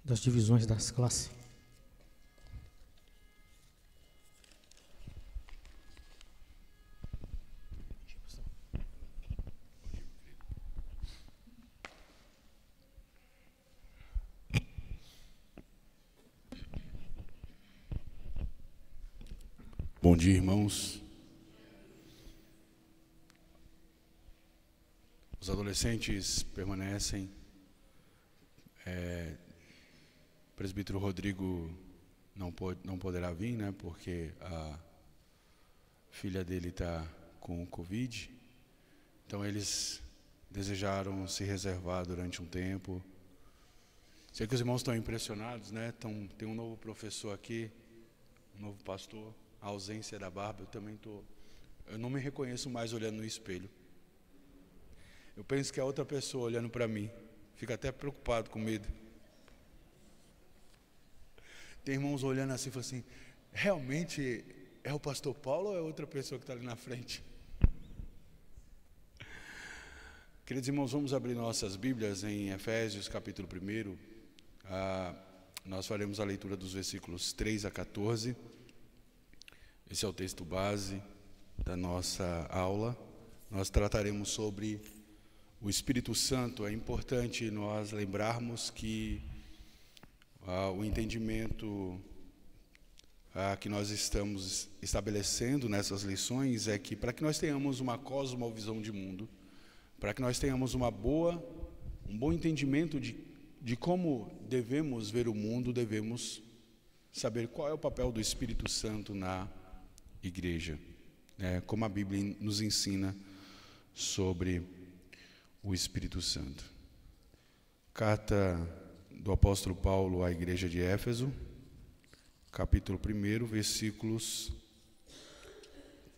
das divisões das classes. Bom dia, irmãos. Os adolescentes permanecem. O presbítero Rodrigo não poderá vir, né? Porque a filha dele está com o Covid. Então eles desejaram se reservar durante um tempo. Sei que os irmãos estão impressionados, né? Tem um novo professor aqui, um novo pastor. A ausência da barba, eu também estou. Eu não me reconheço mais olhando no espelho. Eu penso que é outra pessoa olhando para mim. Fico até preocupado, com medo. Tem irmãos olhando assim e falam assim: realmente é o pastor Paulo ou é outra pessoa que está ali na frente? Queridos irmãos, vamos abrir nossas Bíblias em Efésios capítulo 1. Nós faremos a leitura dos versículos 3 a 14. Esse é o texto base da nossa aula. Nós trataremos sobre o Espírito Santo. É importante nós lembrarmos que o entendimento que nós estamos estabelecendo nessas lições é que, para que nós tenhamos uma cosmovisão de mundo, para que nós tenhamos um bom entendimento de como devemos ver o mundo, devemos saber qual é o papel do Espírito Santo na igreja, como a Bíblia nos ensina sobre o Espírito Santo. Carta do apóstolo Paulo à igreja de Éfeso, capítulo 1, versículos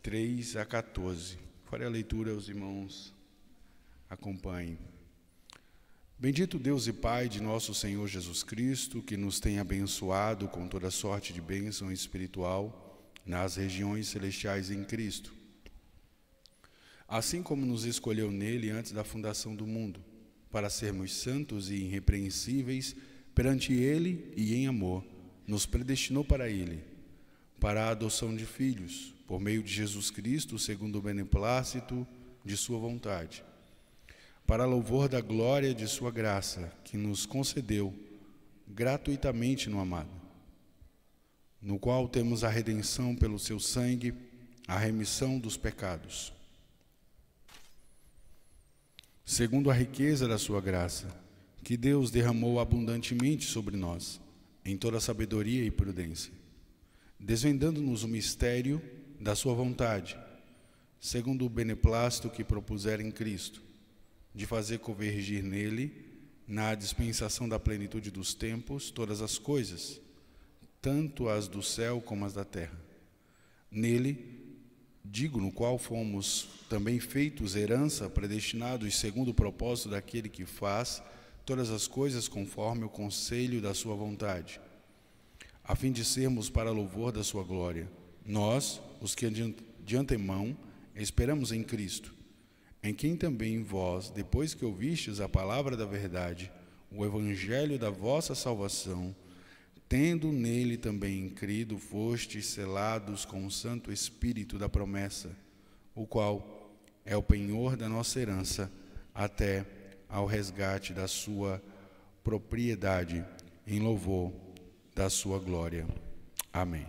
3 a 14. Farei a leitura, os irmãos acompanhem. Bendito Deus e Pai de nosso Senhor Jesus Cristo, que nos tem abençoado com toda sorte de bênção espiritual nas regiões celestiais em Cristo, assim como nos escolheu nele antes da fundação do mundo, para sermos santos e irrepreensíveis perante ele, e em amor nos predestinou para ele, para a adoção de filhos, por meio de Jesus Cristo, segundo o beneplácito de sua vontade, para louvor da glória de sua graça, que nos concedeu gratuitamente no amado, no qual temos a redenção pelo seu sangue, a remissão dos pecados, segundo a riqueza da sua graça, que Deus derramou abundantemente sobre nós, em toda sabedoria e prudência, desvendando-nos o mistério da sua vontade, segundo o beneplácito que propusera em Cristo, de fazer convergir nele, na dispensação da plenitude dos tempos, todas as coisas, tanto as do céu como as da terra. Nele, no qual fomos também feitos herança, predestinados segundo o propósito daquele que faz todas as coisas conforme o conselho da sua vontade, a fim de sermos para louvor da sua glória, nós, os que de antemão esperamos em Cristo, em quem também vós, depois que ouvistes a palavra da verdade, o evangelho da vossa salvação, tendo nele também crido, fostes selados com o Santo Espírito da promessa, o qual é o penhor da nossa herança, até ao resgate da sua propriedade, em louvor da sua glória. Amém.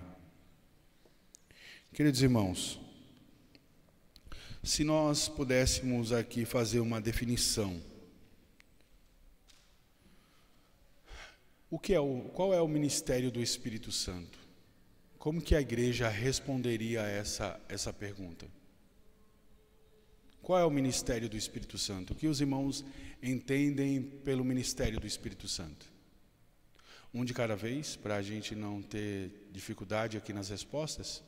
Queridos irmãos, se nós pudéssemos aqui fazer uma definição, qual é o ministério do Espírito Santo? Como que a igreja responderia a essa pergunta? Qual é o ministério do Espírito Santo? O que os irmãos entendem pelo ministério do Espírito Santo? Um de cada vez, para a gente não ter dificuldade aqui nas respostas?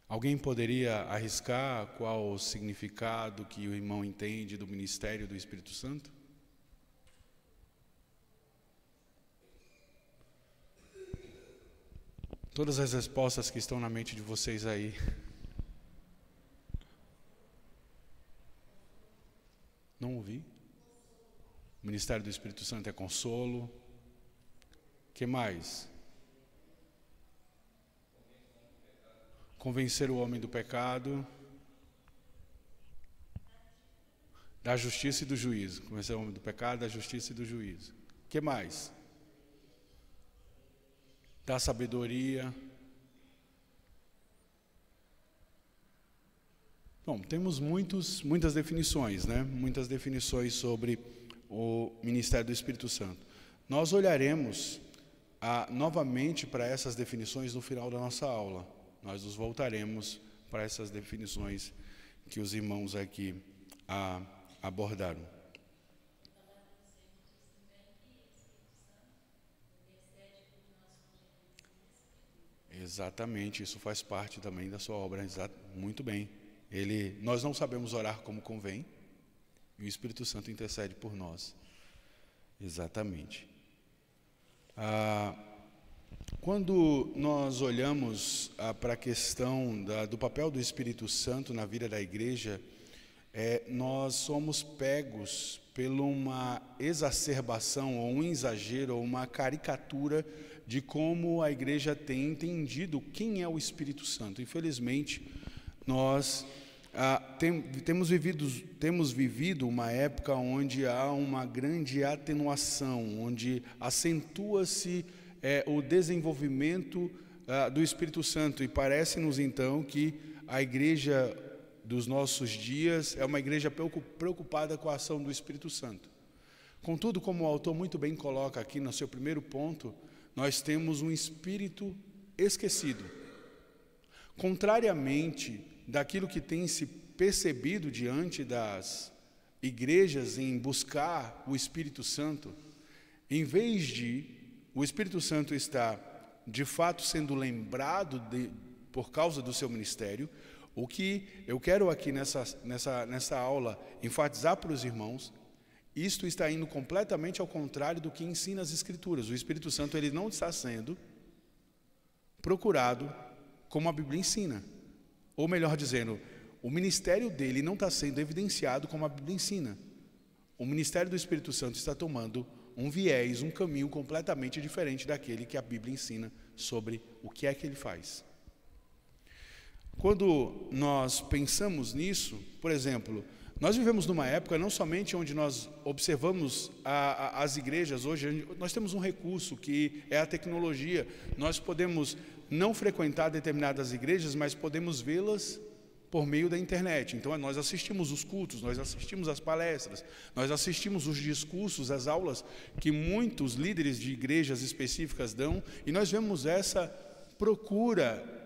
Alguém poderia arriscar qual o significado que o irmão entende do ministério do Espírito Santo? Todas as respostas que estão na mente de vocês aí. Não ouvi. O ministério do Espírito Santo é consolo. Que mais? Convencer o homem do pecado, da justiça e do juízo. Convencer o homem do pecado, da justiça e do juízo. Que mais? Da sabedoria. Bom, temos muitas definições, né? Muitas definições sobre o ministério do Espírito Santo. Nós olharemos novamente para essas definições no final da nossa aula. Nós nos voltaremos para essas definições que os irmãos aqui abordaram. Exatamente, isso faz parte também da sua obra. Muito bem. Nós não sabemos orar como convém, e o Espírito Santo intercede por nós. Exatamente. Quando nós olhamos para a questão do papel do Espírito Santo na vida da igreja, nós somos pegos por uma exacerbação, ou um exagero, ou uma caricatura de como a igreja tem entendido quem é o Espírito Santo. Infelizmente, nós temos vivido uma época onde há uma grande atenuação, onde acentua-se o desenvolvimento do Espírito Santo, e parece-nos então que a igreja dos nossos dias é uma igreja preocupada com a ação do Espírito Santo. Contudo, como o autor muito bem coloca aqui no seu primeiro ponto, nós temos um espírito esquecido. Contrariamente daquilo que tem se percebido diante das igrejas em buscar o Espírito Santo, em vez de o Espírito Santo estar de fato sendo lembrado por causa do seu ministério, o que eu quero aqui nessa aula enfatizar para os irmãos, isto está indo completamente ao contrário do que ensina as Escrituras. O Espírito Santo ele não está sendo procurado como a Bíblia ensina. Ou melhor dizendo, o ministério dele não está sendo evidenciado como a Bíblia ensina. O ministério do Espírito Santo está tomando um viés, um caminho completamente diferente daquele que a Bíblia ensina sobre o que é que ele faz. Quando nós pensamos nisso, por exemplo, nós vivemos numa época não somente onde nós observamos as igrejas hoje, nós temos um recurso que é a tecnologia. Nós podemos não frequentar determinadas igrejas, mas podemos vê-las por meio da internet. Então nós assistimos os cultos, nós assistimos as palestras, nós assistimos os discursos, as aulas que muitos líderes de igrejas específicas dão, e nós vemos essa procura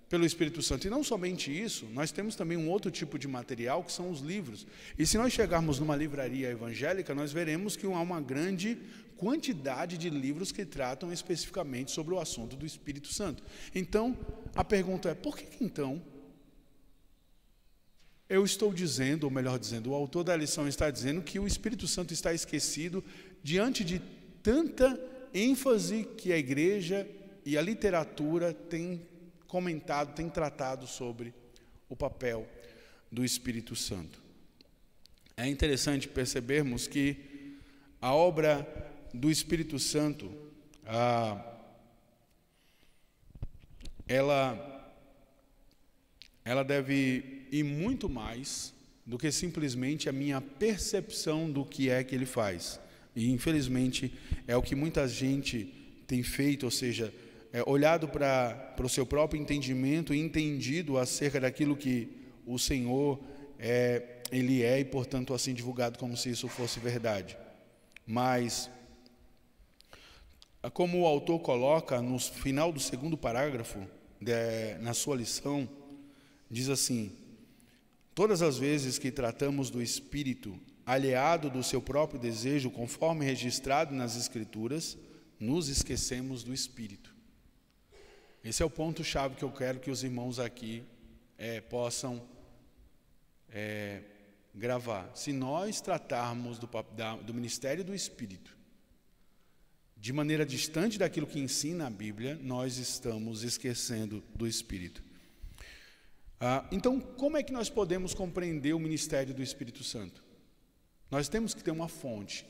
pelo Espírito Santo. E não somente isso, nós temos também um outro tipo de material, que são os livros. E se nós chegarmos numa livraria evangélica, nós veremos que há uma grande quantidade de livros que tratam especificamente sobre o assunto do Espírito Santo. Então, a pergunta é, por que então eu estou dizendo, ou melhor dizendo, o autor da lição está dizendo que o Espírito Santo está esquecido diante de tanta ênfase que a igreja e a literatura têm comentado, tem tratado sobre o papel do Espírito Santo. É interessante percebermos que a obra do Espírito Santo, ela deve ir muito mais do que simplesmente a minha percepção do que é que ele faz. E infelizmente é o que muita gente tem feito, ou seja, olhado para o seu próprio entendimento e entendido acerca daquilo que o Senhor ele é, e portanto assim divulgado como se isso fosse verdade. Mas, como o autor coloca no final do segundo parágrafo na sua lição, diz assim: todas as vezes que tratamos do Espírito alheado do seu próprio desejo, conforme registrado nas Escrituras, nos esquecemos do Espírito. Esse é o ponto-chave que eu quero que os irmãos aqui possam gravar. Se nós tratarmos do ministério do Espírito de maneira distante daquilo que ensina a Bíblia, nós estamos esquecendo do Espírito. Então, como é que nós podemos compreender o ministério do Espírito Santo? Nós temos que ter uma fonte.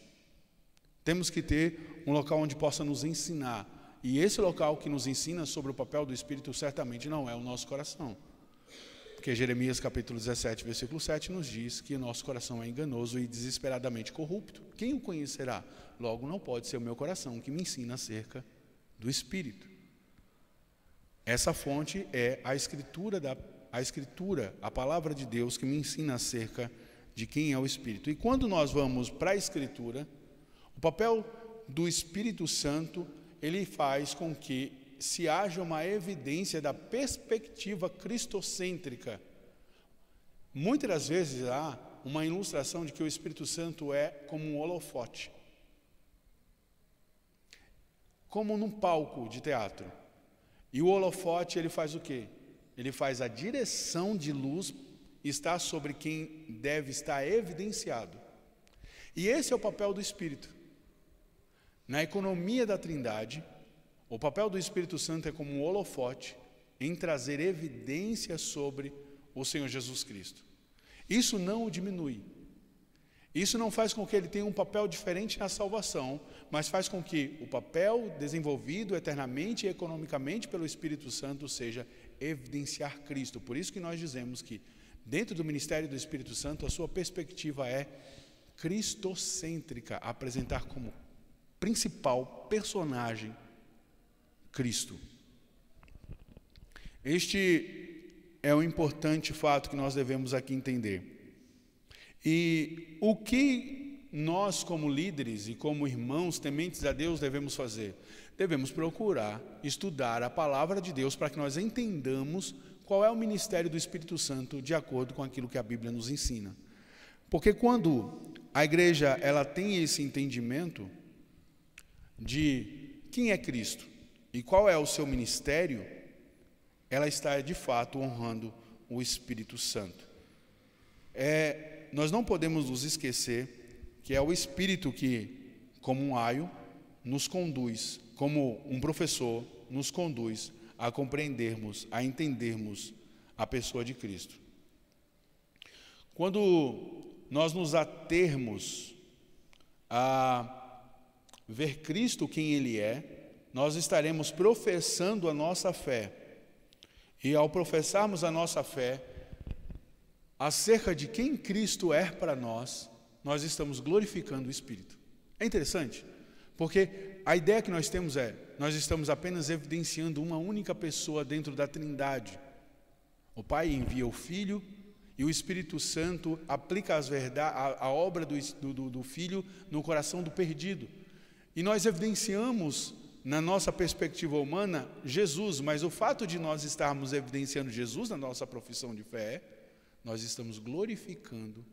Temos que ter um local onde possa nos ensinar. E esse local que nos ensina sobre o papel do Espírito certamente não é o nosso coração. Porque Jeremias capítulo 17, versículo 7 nos diz que o nosso coração é enganoso e desesperadamente corrupto. Quem o conhecerá? Logo, não pode ser o meu coração que me ensina acerca do Espírito. Essa fonte é a Escritura, a palavra de Deus que me ensina acerca de quem é o Espírito. E quando nós vamos para a Escritura, o papel do Espírito Santo, ele faz com que se haja uma evidência da perspectiva cristocêntrica. Muitas das vezes há uma ilustração de que o Espírito Santo é como um holofote, como num palco de teatro. E o holofote, ele faz o quê? Ele faz a direção de luz estar sobre quem deve estar evidenciado. E esse é o papel do Espírito. Na economia da Trindade, o papel do Espírito Santo é como um holofote em trazer evidência sobre o Senhor Jesus Cristo. Isso não o diminui. Isso não faz com que ele tenha um papel diferente na salvação, mas faz com que o papel desenvolvido eternamente e economicamente pelo Espírito Santo seja evidenciar Cristo. Por isso que nós dizemos que dentro do ministério do Espírito Santo a sua perspectiva é cristocêntrica, apresentar como principal personagem Cristo. Este é um importante fato que nós devemos aqui entender. E o que nós, como líderes e como irmãos tementes a Deus, devemos fazer? Devemos procurar estudar a palavra de Deus para que nós entendamos qual é o ministério do Espírito Santo de acordo com aquilo que a Bíblia nos ensina. Porque quando a igreja ela tem esse entendimento de quem é Cristo e qual é o seu ministério, ela está de fato honrando o Espírito Santo. Nós não podemos nos esquecer que é o Espírito que, como um aio, nos conduz, como um professor, nos conduz a compreendermos, a entendermos a pessoa de Cristo. Quando nós nos atermos a ver Cristo quem Ele é, nós estaremos professando a nossa fé. E ao professarmos a nossa fé acerca de quem Cristo é para nós, nós estamos glorificando o Espírito. É interessante, porque a ideia que nós temos nós estamos apenas evidenciando uma única pessoa dentro da Trindade. O Pai envia o Filho e o Espírito Santo aplica a obra do Filho no coração do perdido. E nós evidenciamos, na nossa perspectiva humana, Jesus, mas o fato de nós estarmos evidenciando Jesus na nossa profissão de fé, nós estamos glorificando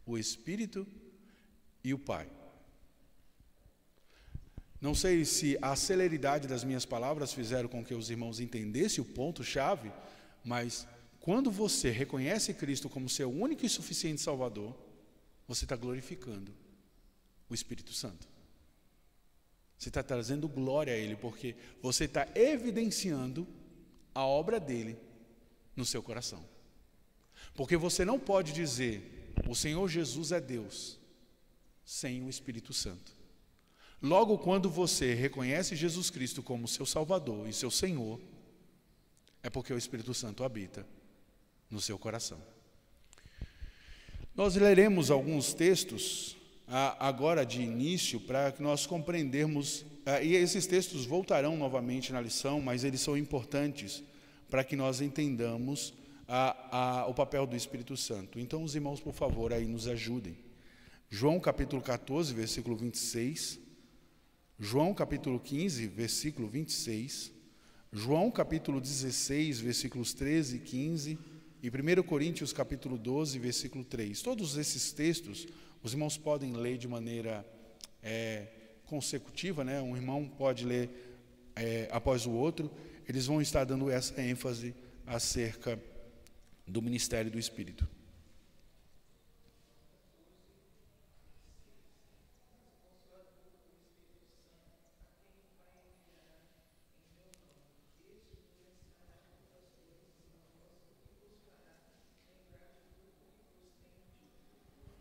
o Espírito e o Pai. Não sei se a celeridade das minhas palavras fizeram com que os irmãos entendessem o ponto-chave, mas quando você reconhece Cristo como seu único e suficiente Salvador, você está glorificando o Espírito Santo. Você está trazendo glória a Ele, porque você está evidenciando a obra dEle no seu coração. Porque você não pode dizer, o Senhor Jesus é Deus, sem o Espírito Santo. Logo, quando você reconhece Jesus Cristo como seu Salvador e seu Senhor, é porque o Espírito Santo habita no seu coração. Nós leremos alguns textos agora de início, para que nós compreendermos, e esses textos voltarão novamente na lição, mas eles são importantes para que nós entendamos o papel do Espírito Santo. Então, os irmãos, por favor, aí nos ajudem. João capítulo 14, versículo 26, João capítulo 15, versículo 26, João capítulo 16, versículos 13 e 15, e 1 Coríntios capítulo 12, versículo 3. Todos esses textos os irmãos podem ler de maneira consecutiva, né? Um irmão pode ler após o outro. Eles vão estar dando essa ênfase acerca do ministério do Espírito.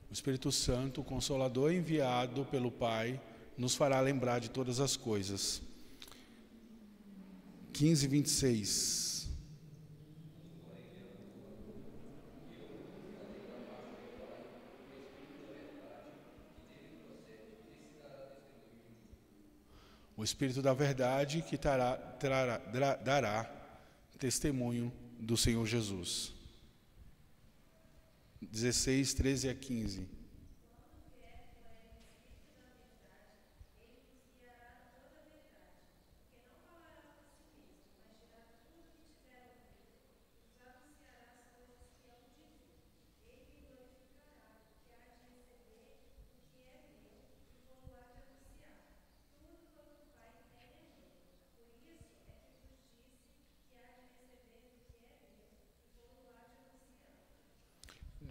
O Espírito Santo, o Consolador enviado pelo Pai nos fará lembrar de todas as coisas. 15:26. O Espírito da verdade que dará testemunho do Senhor Jesus. 16, 13 a 15.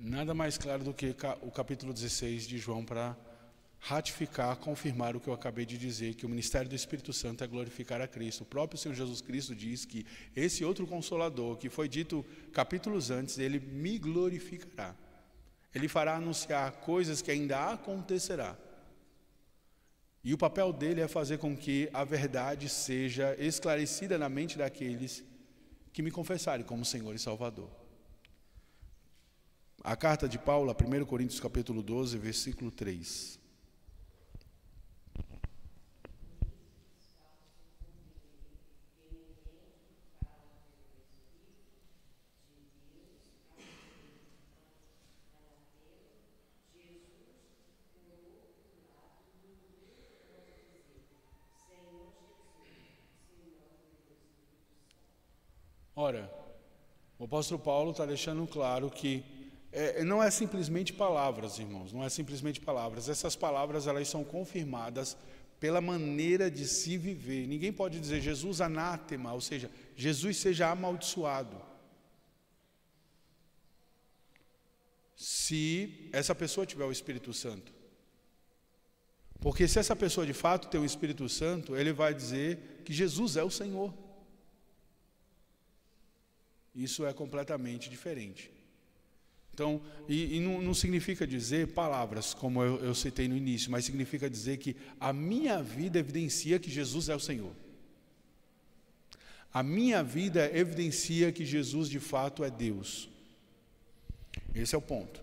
Nada mais claro do que o capítulo 16 de João para ratificar, confirmar o que eu acabei de dizer, que o ministério do Espírito Santo é glorificar a Cristo. O próprio Senhor Jesus Cristo diz que esse outro Consolador, que foi dito capítulos antes, ele me glorificará. Ele fará anunciar coisas que ainda acontecerá. E o papel dele é fazer com que a verdade seja esclarecida na mente daqueles que me confessarem como Senhor e Salvador. A carta de Paulo, a 1 Coríntios capítulo 12, versículo 3. Ora, o apóstolo Paulo está deixando claro que não é simplesmente palavras, irmãos, não é simplesmente palavras. Essas palavras, elas são confirmadas pela maneira de se viver. Ninguém pode dizer Jesus anátema, ou seja, Jesus seja amaldiçoado, se essa pessoa tiver o Espírito Santo. Porque se essa pessoa de fato tem o Espírito Santo, ele vai dizer que Jesus é o Senhor. Isso é completamente diferente. Então, não significa dizer palavras, como eu citei no início, mas significa dizer que a minha vida evidencia que Jesus é o Senhor. A minha vida evidencia que Jesus de fato é Deus. Esse é o ponto.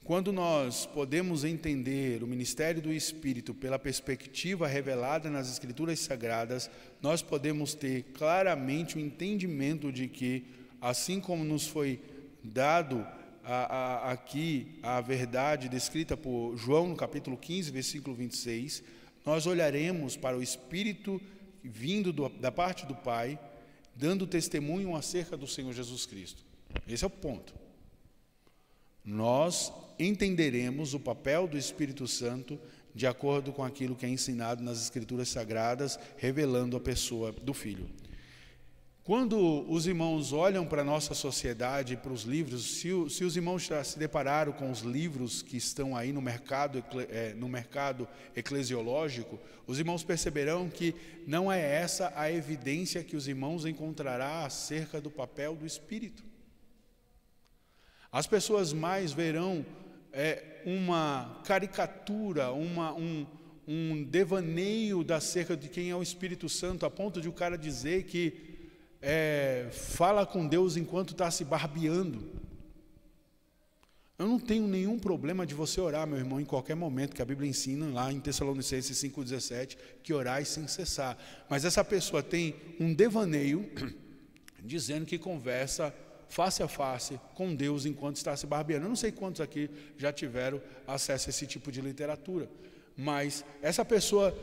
Quando nós podemos entender o ministério do Espírito pela perspectiva revelada nas Escrituras Sagradas, nós podemos ter claramente o entendimento de que, assim como nos foi dado aqui a verdade descrita por João no capítulo 15, versículo 26, nós olharemos para o Espírito vindo da parte do Pai, dando testemunho acerca do Senhor Jesus Cristo. Esse é o ponto. Nós entenderemos o papel do Espírito Santo de acordo com aquilo que é ensinado nas Escrituras Sagradas, revelando a pessoa do Filho. Quando os irmãos olham para a nossa sociedade, para os livros, se os irmãos já se depararam com os livros que estão aí no mercado eclesiológico, os irmãos perceberão que não é essa a evidência que os irmãos encontrarão acerca do papel do Espírito. As pessoas mais verão uma caricatura, um devaneio acerca de quem é o Espírito Santo, a ponto de o cara dizer que fala com Deus enquanto está se barbeando. Eu não tenho nenhum problema de você orar, meu irmão, em qualquer momento, que a Bíblia ensina lá em Tessalonicenses 5,17, que orai sem cessar. Mas essa pessoa tem um devaneio dizendo que conversa face a face com Deus enquanto está se barbeando. Eu não sei quantos aqui já tiveram acesso a esse tipo de literatura, mas essa pessoa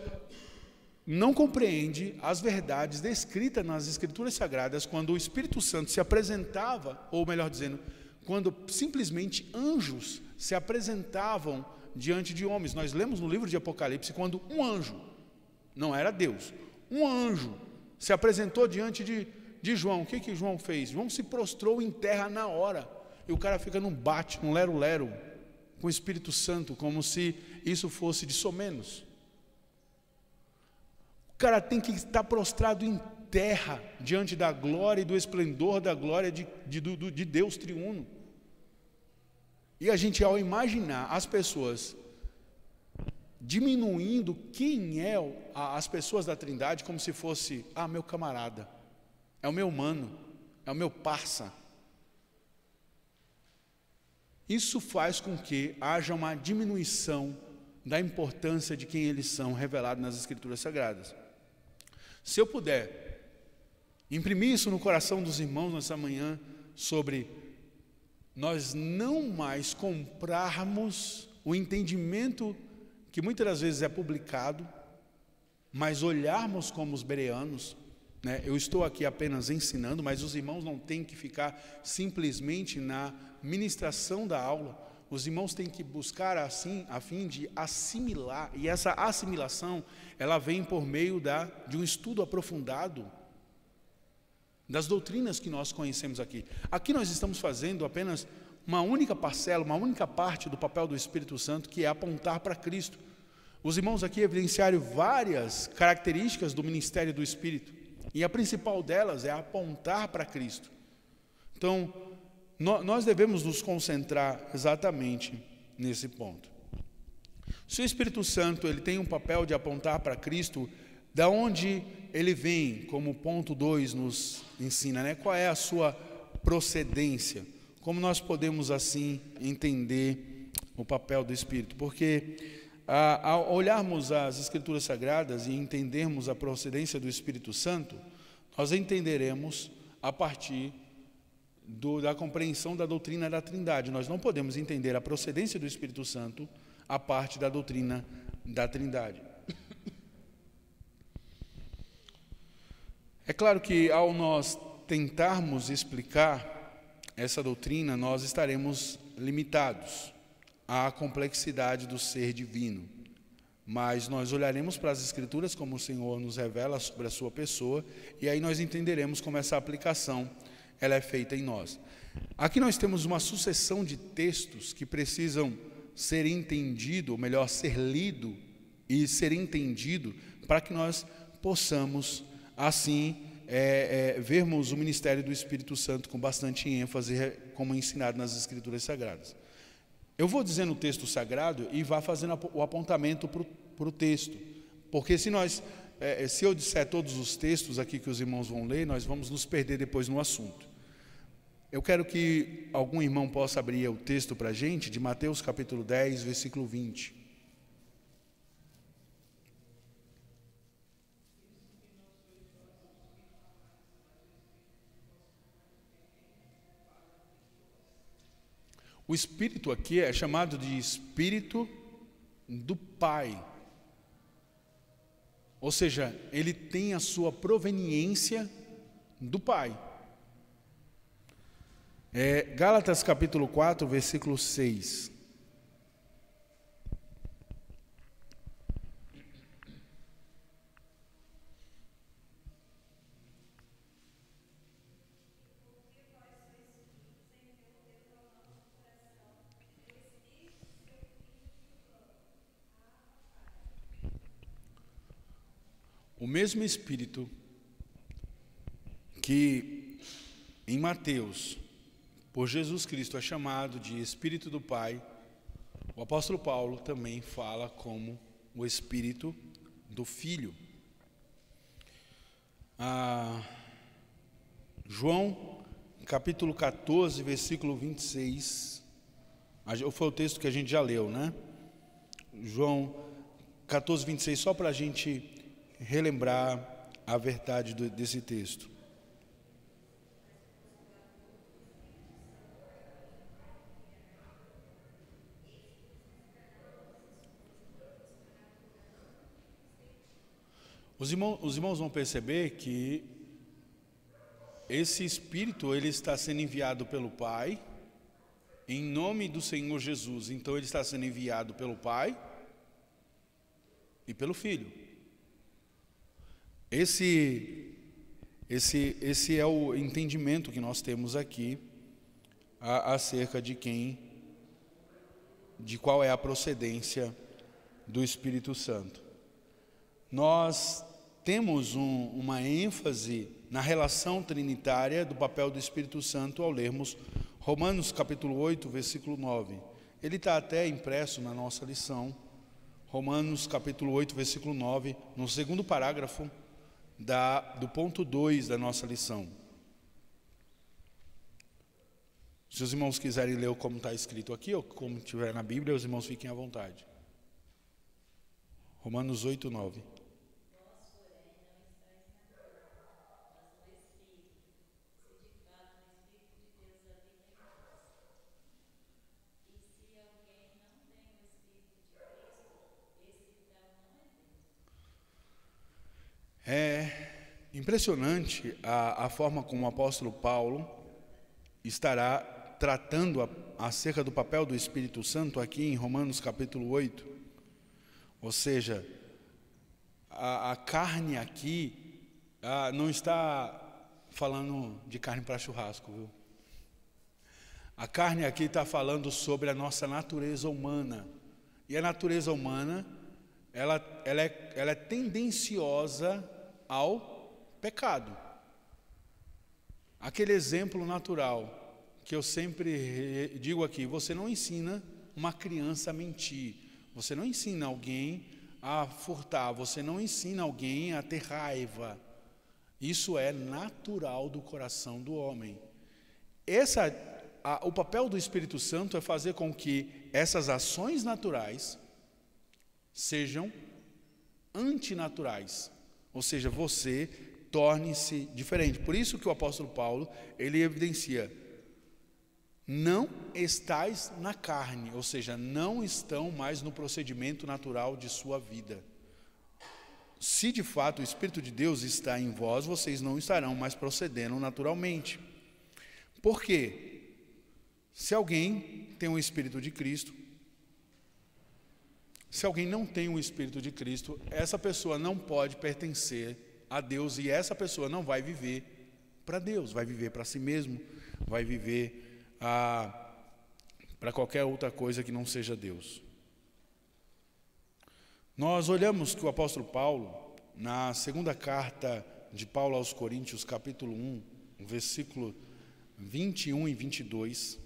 não compreende as verdades descritas nas Escrituras Sagradas quando o Espírito Santo se apresentava, ou melhor dizendo, quando simplesmente anjos se apresentavam diante de homens. Nós lemos no livro de Apocalipse quando um anjo, não era Deus, um anjo se apresentou diante de João. O que João fez? João se prostrou em terra na hora. E o cara fica num bate, num lero-lero com o Espírito Santo, como se isso fosse de somenos. O cara tem que estar prostrado em terra diante da glória e do esplendor da glória de Deus triuno. E a gente, ao imaginar as pessoas diminuindo quem é as pessoas da Trindade como se fosse, meu camarada, é o meu mano, é o meu parça. Isso faz com que haja uma diminuição da importância de quem eles são revelado nas Escrituras Sagradas. Se eu puder imprimir isso no coração dos irmãos nessa manhã, sobre nós não mais comprarmos o entendimento que muitas das vezes é publicado, mas olharmos como os bereanos, né? Eu estou aqui apenas ensinando, mas os irmãos não têm que ficar simplesmente na ministração da aula. Os irmãos têm que buscar assim, a fim de assimilar, e essa assimilação, ela vem por meio de um estudo aprofundado das doutrinas que nós conhecemos aqui. Aqui nós estamos fazendo apenas uma única parcela, uma única parte do papel do Espírito Santo, que é apontar para Cristo. Os irmãos aqui evidenciaram várias características do ministério do Espírito, e a principal delas é apontar para Cristo. Então, nós devemos nos concentrar exatamente nesse ponto. Se o Espírito Santo ele tem um papel de apontar para Cristo, da onde ele vem, como ponto 2 nos ensina, né? Qual é a sua procedência? Como nós podemos assim entender o papel do Espírito? Porque ao olharmos as Escrituras Sagradas e entendermos a procedência do Espírito Santo, nós entenderemos a partir da compreensão da doutrina da Trindade. Nós não podemos entender a procedência do Espírito Santo a parte da doutrina da Trindade. É claro que ao nós tentarmos explicar essa doutrina, nós estaremos limitados à complexidade do ser divino. Mas nós olharemos para as Escrituras como o Senhor nos revela sobre a sua pessoa, e aí nós entenderemos como essa aplicação ela é feita em nós. Aqui nós temos uma sucessão de textos que precisam ser entendido, ou melhor, ser lido e ser entendido, para que nós possamos, assim, vermos o ministério do Espírito Santo com bastante ênfase, como ensinado nas Escrituras Sagradas. Eu vou dizendo o texto sagrado e vá fazendo o apontamento para o texto, porque se eu disser todos os textos aqui que os irmãos vão ler, nós vamos nos perder depois no assunto. Eu quero que algum irmão possa abrir o texto para a gente, de Mateus capítulo 10, versículo 20. O Espírito aqui é chamado de Espírito do Pai. Ou seja, ele tem a sua proveniência do Pai. Gálatas capítulo 4, versículo 6. O mesmo Espírito que em Mateus, por Jesus Cristo, é chamado de Espírito do Pai, o apóstolo Paulo também fala como o Espírito do Filho. João, capítulo 14, versículo 26, foi o texto que a gente já leu, né? João 14, 26, só para a gente relembrar a verdade desse texto. Os irmãos vão perceber que esse Espírito ele está sendo enviado pelo Pai, em nome do Senhor Jesus. Então ele está sendo enviado pelo Pai e pelo Filho. Esse é o entendimento que nós temos aqui acerca de qual é a procedência do Espírito Santo. Nós temos uma ênfase na relação trinitária do papel do Espírito Santo ao lermos Romanos capítulo 8, versículo 9. Ele está até impresso na nossa lição, Romanos capítulo 8, versículo 9, no segundo parágrafo do ponto 2 da nossa lição. Se os irmãos quiserem ler como está escrito aqui, ou como estiver na Bíblia, os irmãos fiquem à vontade. Romanos 8, 9. É impressionante a forma como o apóstolo Paulo estará tratando acerca do papel do Espírito Santo aqui em Romanos capítulo 8. Ou seja, a carne aqui não está falando de carne para churrasco, viu? A carne aqui está falando sobre a nossa natureza humana. E a natureza humana, ela é tendenciosa ao pecado. Aquele exemplo natural que eu sempre digo aqui: você não ensina uma criança a mentir, você não ensina alguém a furtar, você não ensina alguém a ter raiva. Isso é natural do coração do homem. O papel do Espírito Santo é fazer com que essas ações naturais sejam antinaturais. Ou seja, você torne-se diferente. Por isso que o apóstolo Paulo, ele evidencia: não estais na carne, ou seja, não estão mais no procedimento natural de sua vida. Se de fato o Espírito de Deus está em vós, vocês não estarão mais procedendo naturalmente. Por quê? Se alguém tem o Espírito de Cristo, se alguém não tem o Espírito de Cristo, essa pessoa não pode pertencer a Deus, e essa pessoa não vai viver para Deus, vai viver para si mesmo, vai viver para qualquer outra coisa que não seja Deus. Nós olhamos que o apóstolo Paulo, na segunda carta de Paulo aos Coríntios, capítulo 1, versículo 21 e 22,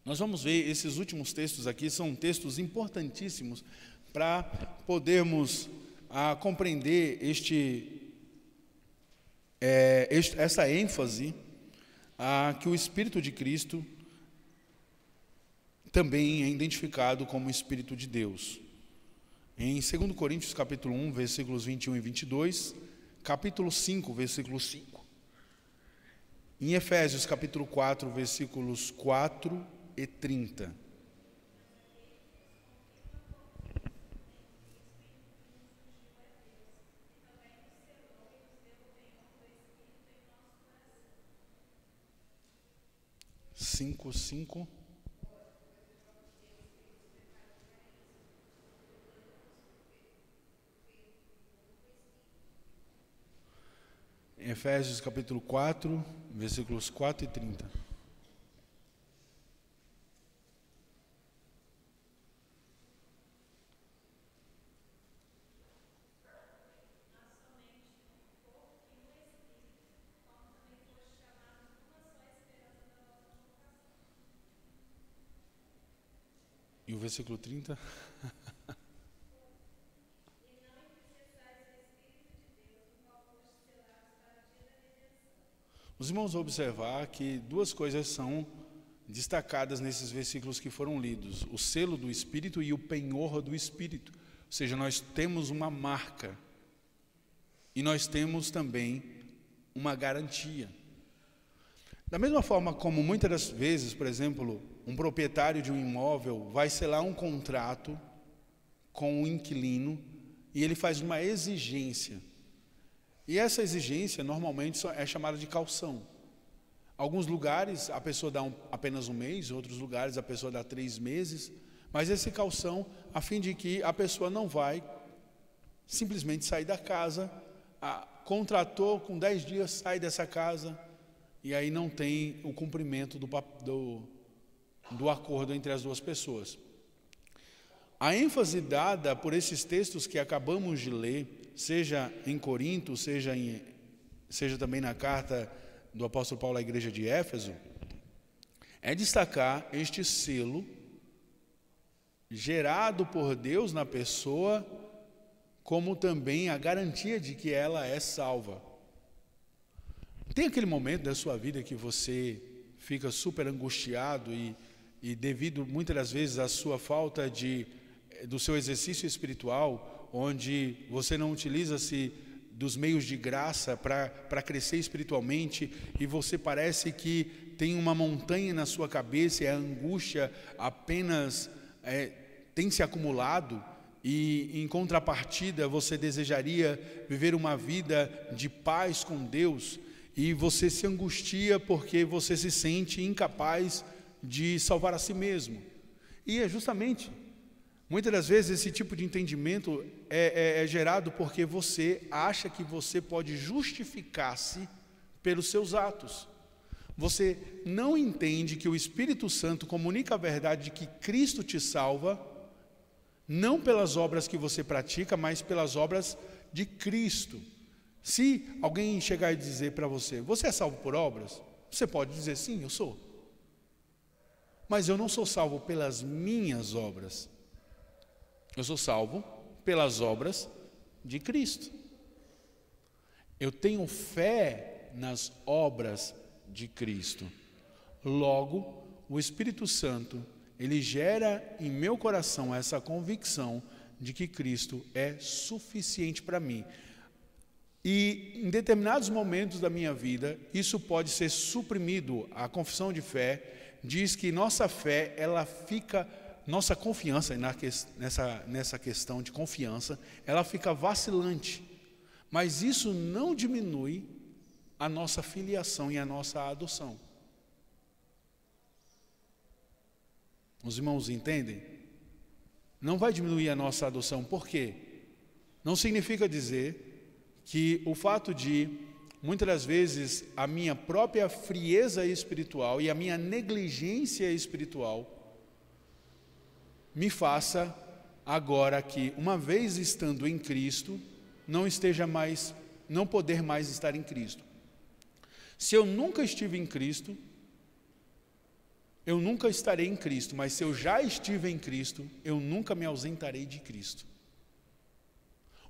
nós vamos ver esses últimos textos aqui, são textos importantíssimos para podermos compreender essa ênfase que o Espírito de Cristo também é identificado como Espírito de Deus. Em 2 Coríntios capítulo 1, versículos 21 e 22, capítulo 5, versículo 5. Em Efésios capítulo 4, versículos 4 e 30. Cinco, 5. Efésios capítulo 4, versículos 4 e 30. E o versículo 30? Os irmãos vão observar que duas coisas são destacadas nesses versículos que foram lidos: o selo do Espírito e o penhor do Espírito. Ou seja, nós temos uma marca e nós temos também uma garantia. Da mesma forma como muitas das vezes, por exemplo, um proprietário de um imóvel vai selar um contrato com o inquilino e ele faz uma exigência. E essa exigência normalmente é chamada de caução. Alguns lugares a pessoa dá apenas um mês, em outros lugares a pessoa dá 3 meses, mas essa caução a fim de que a pessoa não vai simplesmente sair da casa, contratou, com 10 dias sai dessa casa, e aí não tem o cumprimento do acordo entre as duas pessoas. A ênfase dada por esses textos que acabamos de ler, seja em Corinto, seja também na carta do apóstolo Paulo à igreja de Éfeso, é destacar este selo gerado por Deus na pessoa, como também a garantia de que ela é salva. Tem aquele momento da sua vida que você fica super angustiado e devido muitas das vezes à sua falta do seu exercício espiritual, onde você não utiliza-se dos meios de graça para crescer espiritualmente, e você parece que tem uma montanha na sua cabeça e a angústia apenas tem se acumulado, e em contrapartida você desejaria viver uma vida de paz com Deus, e você se angustia porque você se sente incapaz de salvar a si mesmo. E é justamente, muitas das vezes esse tipo de entendimento é gerado porque você acha que você pode justificar-se pelos seus atos. Você não entende que o Espírito Santo comunica a verdade de que Cristo te salva, não pelas obras que você pratica, mas pelas obras de Cristo. Se alguém chegar e dizer para você, você é salvo por obras? Você pode dizer, sim, eu sou. Mas eu não sou salvo pelas minhas obras. Eu sou salvo pelas obras de Cristo. Eu tenho fé nas obras de Cristo. Logo, o Espírito Santo, ele gera em meu coração essa convicção de que Cristo é suficiente para mim. E em determinados momentos da minha vida, isso pode ser suprimido. A confissão de fé diz que nossa fé, ela fica, nossa confiança, nessa questão de confiança, ela fica vacilante. Mas isso não diminui a nossa filiação e a nossa adoção. Os irmãos entendem? Não vai diminuir a nossa adoção. Por quê? Não significa dizer que o fato de, muitas das vezes, a minha própria frieza espiritual e a minha negligência espiritual me faça agora que, uma vez estando em Cristo, não poder mais estar em Cristo. Se eu nunca estive em Cristo, eu nunca estarei em Cristo, mas se eu já estive em Cristo, eu nunca me ausentarei de Cristo.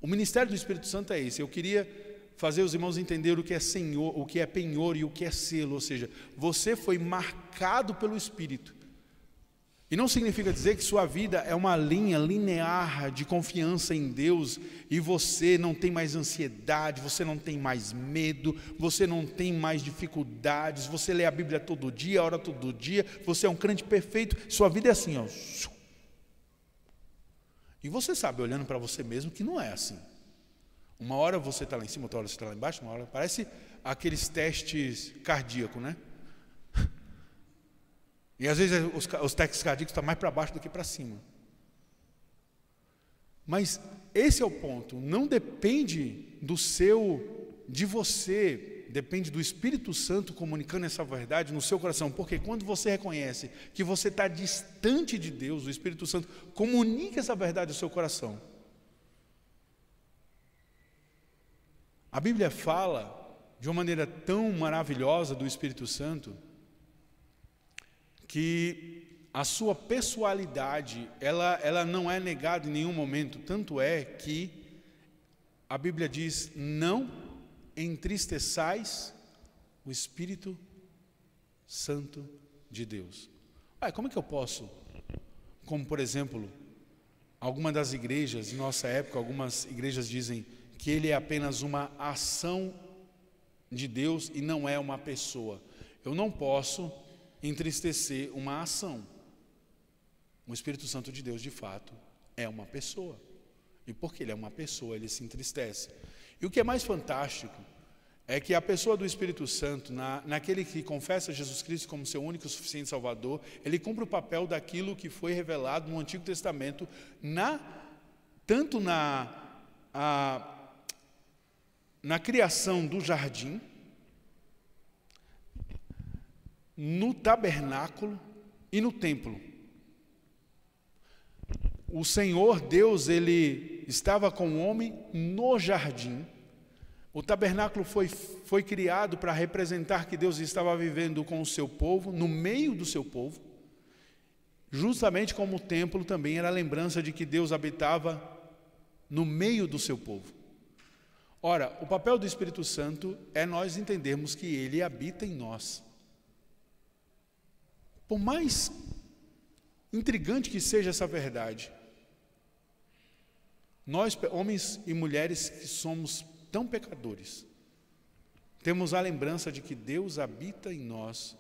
O ministério do Espírito Santo é esse. Eu queria fazer os irmãos entenderem o que é senhor, o que é penhor e o que é selo, ou seja, você foi marcado pelo Espírito. E não significa dizer que sua vida é uma linha linear de confiança em Deus e você não tem mais ansiedade, você não tem mais medo, você não tem mais dificuldades, você lê a Bíblia todo dia, ora todo dia, você é um crente perfeito, sua vida é assim, ó. E você sabe, olhando para você mesmo, que não é assim. Uma hora você está lá em cima, outra hora você está lá embaixo, uma hora parece aqueles testes cardíacos, né? E às vezes os testes cardíacos estão mais para baixo do que para cima. Mas esse é o ponto, não depende de você, depende do Espírito Santo comunicando essa verdade no seu coração, porque quando você reconhece que você está distante de Deus, o Espírito Santo comunica essa verdade no seu coração. A Bíblia fala de uma maneira tão maravilhosa do Espírito Santo, que a sua pessoalidade, ela não é negada em nenhum momento, tanto é que a Bíblia diz, não entristeçais o Espírito Santo de Deus. Como é que eu posso, como por exemplo, algumas das igrejas, em nossa época, algumas igrejas dizem que ele é apenas uma ação de Deus e não é uma pessoa. Eu não posso entristecer uma ação. O Espírito Santo de Deus, de fato, é uma pessoa. E porque ele é uma pessoa, ele se entristece. E o que é mais fantástico é que a pessoa do Espírito Santo, naquele que confessa Jesus Cristo como seu único e suficiente Salvador, ele cumpre o papel daquilo que foi revelado no Antigo Testamento, tanto na criação do jardim, no tabernáculo e no templo. O Senhor Deus, ele estava com o homem no jardim. O tabernáculo foi criado para representar que Deus estava vivendo com o seu povo, no meio do seu povo. justamente como o templo também era a lembrança de que Deus habitava no meio do seu povo. Ora, o papel do Espírito Santo é nós entendermos que Ele habita em nós. Por mais intrigante que seja essa verdade, nós, homens e mulheres que somos tão pecadores, temos a lembrança de que Deus habita em nós,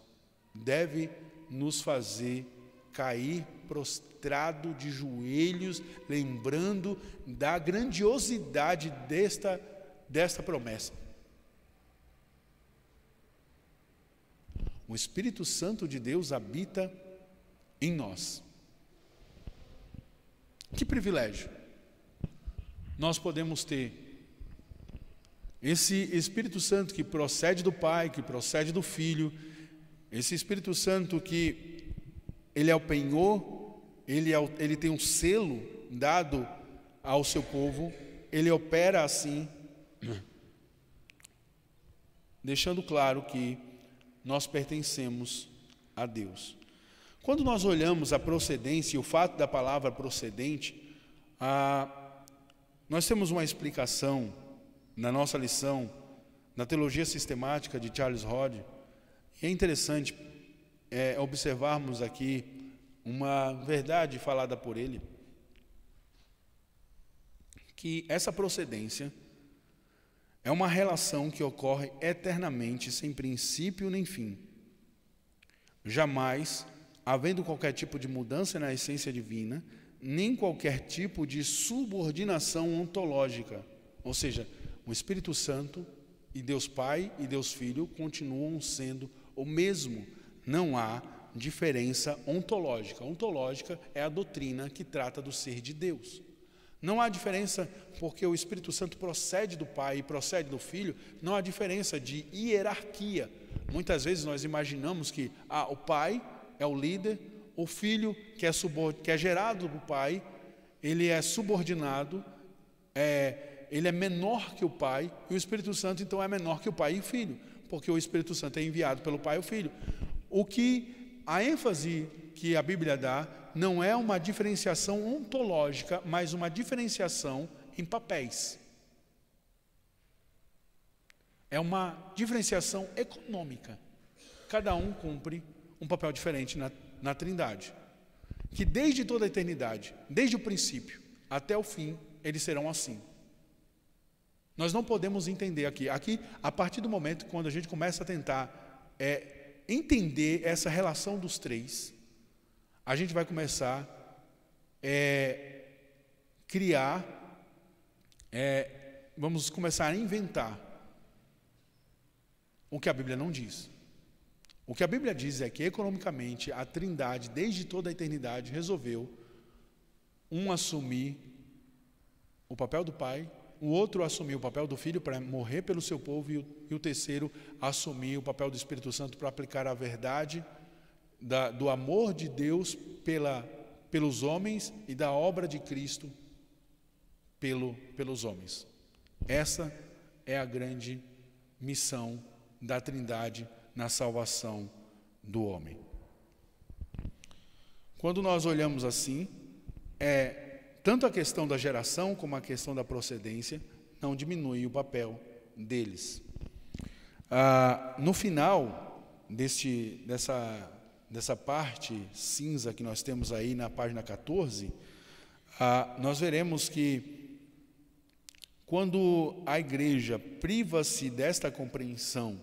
deve nos fazer cair prostrado de joelhos, lembrando da grandiosidade desta promessa. O Espírito Santo de Deus habita em nós. Que privilégio nós podemos ter. Esse Espírito Santo que procede do Pai, que procede do Filho, esse Espírito Santo que Ele é o penhor, Ele tem um selo dado ao seu povo, Ele opera assim, deixando claro que nós pertencemos a Deus. Quando nós olhamos a procedência e o fato da palavra procedente, nós temos uma explicação na nossa lição, na teologia sistemática de Charles Hodge. E é interessante observarmos aqui uma verdade falada por ele, que essa procedência é uma relação que ocorre eternamente, sem princípio nem fim. Jamais havendo qualquer tipo de mudança na essência divina, nem qualquer tipo de subordinação ontológica. Ou seja, o Espírito Santo e Deus Pai e Deus Filho continuam sendo o mesmo. Não há diferença ontológica. Ontológica é a doutrina que trata do ser de Deus. Não há diferença porque o Espírito Santo procede do Pai e procede do Filho, não há diferença de hierarquia. Muitas vezes nós imaginamos que o Pai é o líder, o Filho, que é gerado do Pai, ele é subordinado, ele é menor que o Pai, e o Espírito Santo então é menor que o Pai e o Filho, porque o Espírito Santo é enviado pelo Pai e o Filho. A ênfase que a Bíblia dá não é uma diferenciação ontológica, mas uma diferenciação em papéis. É uma diferenciação econômica. Cada um cumpre um papel diferente na Trindade. Que desde toda a eternidade, desde o princípio até o fim, eles serão assim. Nós não podemos entender aqui, a partir do momento quando a gente começa a tentar entender essa relação dos três, a gente vai começar a criar, vamos começar a inventar o que a Bíblia não diz. O que a Bíblia diz é que, economicamente, a Trindade, desde toda a eternidade, resolveu assumir o papel do Pai, o outro assumir o papel do Filho para morrer pelo seu povo e o terceiro assumir o papel do Espírito Santo para aplicar a verdade do amor de Deus pelos homens e da obra de Cristo pelos homens. Essa é a grande missão da Trindade na salvação do homem. Quando nós olhamos assim, tanto a questão da geração como a questão da procedência não diminui o papel deles. No final dessa parte cinza que nós temos aí na página 14, nós veremos que quando a igreja priva-se desta compreensão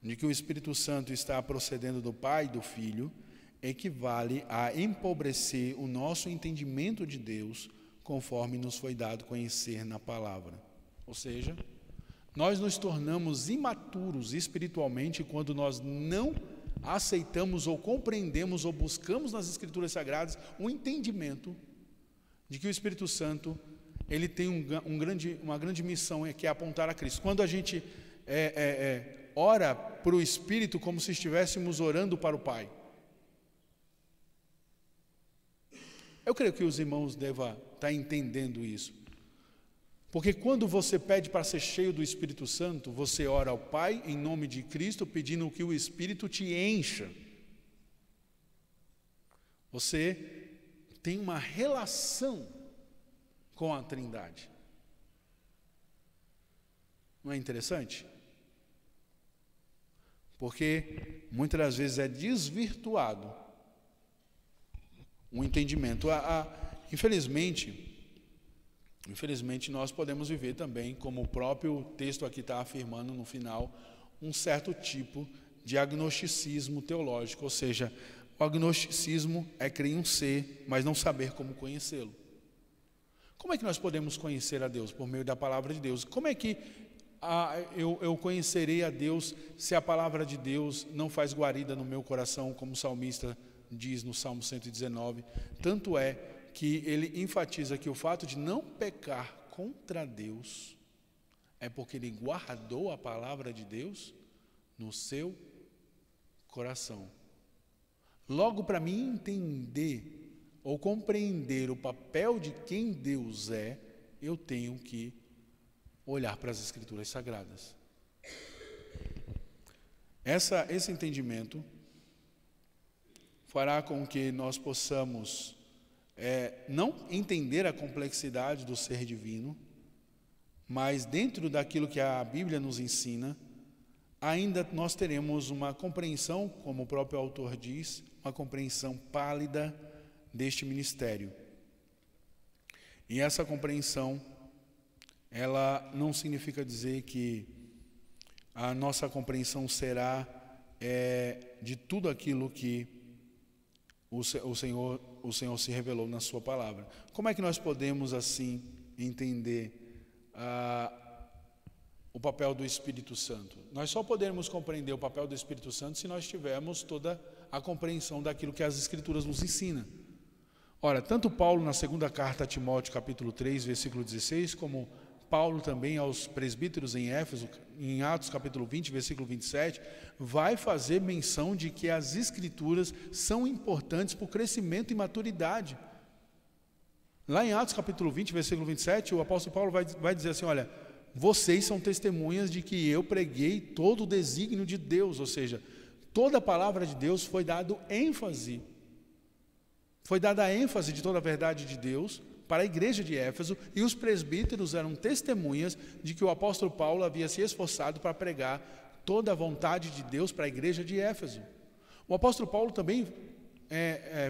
de que o Espírito Santo está procedendo do Pai e do Filho, equivale a empobrecer o nosso entendimento de Deus, conforme nos foi dado conhecer na palavra. Ou seja, nós nos tornamos imaturos espiritualmente quando nós não aceitamos ou compreendemos ou buscamos nas Escrituras Sagradas um entendimento de que o Espírito Santo ele tem uma grande missão, que é apontar a Cristo. Quando a gente ora para o Espírito como se estivéssemos orando para o Pai. Eu creio que os irmãos devem estar entendendo isso. Porque quando você pede para ser cheio do Espírito Santo, você ora ao Pai em nome de Cristo, pedindo que o Espírito te encha. Você tem uma relação com a Trindade. Não é interessante? Porque muitas das vezes é desvirtuado o entendimento. Infelizmente nós podemos viver também, como o próprio texto aqui está afirmando no final, um certo tipo de agnosticismo teológico, ou seja, o agnosticismo é crer em um ser, mas não saber como conhecê-lo. Como é que nós podemos conhecer a Deus? Por meio da palavra de Deus. Como é que eu conhecerei a Deus se a palavra de Deus não faz guarida no meu coração, como o salmista diz no Salmo 119? Tanto é que ele enfatiza que o fato de não pecar contra Deus é porque ele guardou a palavra de Deus no seu coração. Logo, para mim entender ou compreender o papel de quem Deus é, eu tenho que olhar para as Escrituras Sagradas. Esse entendimento fará com que nós possamos não entender a complexidade do ser divino, mas dentro daquilo que a Bíblia nos ensina, ainda nós teremos uma compreensão, como o próprio autor diz, uma compreensão pálida deste mistério. E essa compreensão, ela não significa dizer que a nossa compreensão será de tudo aquilo que o Senhor se revelou na sua palavra. Como é que nós podemos assim entender o papel do Espírito Santo? Nós só podemos compreender o papel do Espírito Santo se nós tivermos toda a compreensão daquilo que as Escrituras nos ensinam. Ora, tanto Paulo na segunda carta a Timóteo, capítulo 3, versículo 16, como Paulo também aos presbíteros em Éfeso, em Atos capítulo 20, versículo 27, vai fazer menção de que as Escrituras são importantes para o crescimento e maturidade. Lá em Atos capítulo 20, versículo 27, o apóstolo Paulo vai dizer assim, olha, vocês são testemunhas de que eu preguei todo o desígnio de Deus, ou seja, toda a palavra de Deus foi dada ênfase de toda a verdade de Deus para a igreja de Éfeso, e os presbíteros eram testemunhas de que o apóstolo Paulo havia se esforçado para pregar toda a vontade de Deus para a igreja de Éfeso. O apóstolo Paulo também,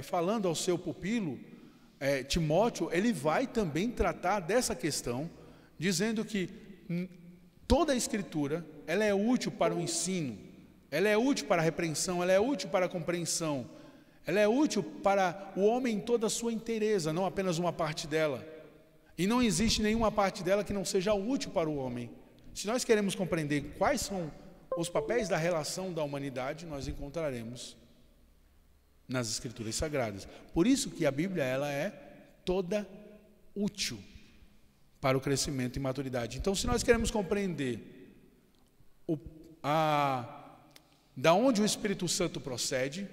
falando ao seu pupilo, Timóteo, ele vai também tratar dessa questão, dizendo que toda a Escritura, ela é útil para o ensino, ela é útil para a repreensão, ela é útil para a compreensão, ela é útil para o homem em toda a sua inteireza, não apenas uma parte dela. E não existe nenhuma parte dela que não seja útil para o homem. Se nós queremos compreender quais são os papéis da relação da humanidade, nós encontraremos nas Escrituras Sagradas. Por isso que a Bíblia, ela é toda útil para o crescimento e maturidade. Então, se nós queremos compreender da onde o Espírito Santo procede,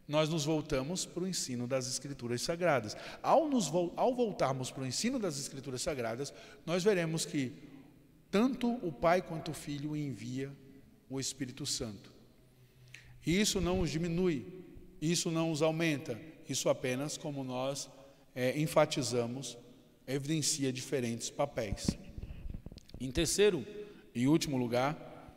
nós nos voltamos para o ensino das Escrituras Sagradas. Ao voltarmos para o ensino das Escrituras Sagradas, nós veremos que tanto o Pai quanto o Filho envia o Espírito Santo. E isso não os diminui, isso não os aumenta, isso apenas, como nós enfatizamos, evidencia diferentes papéis. Em terceiro e último lugar,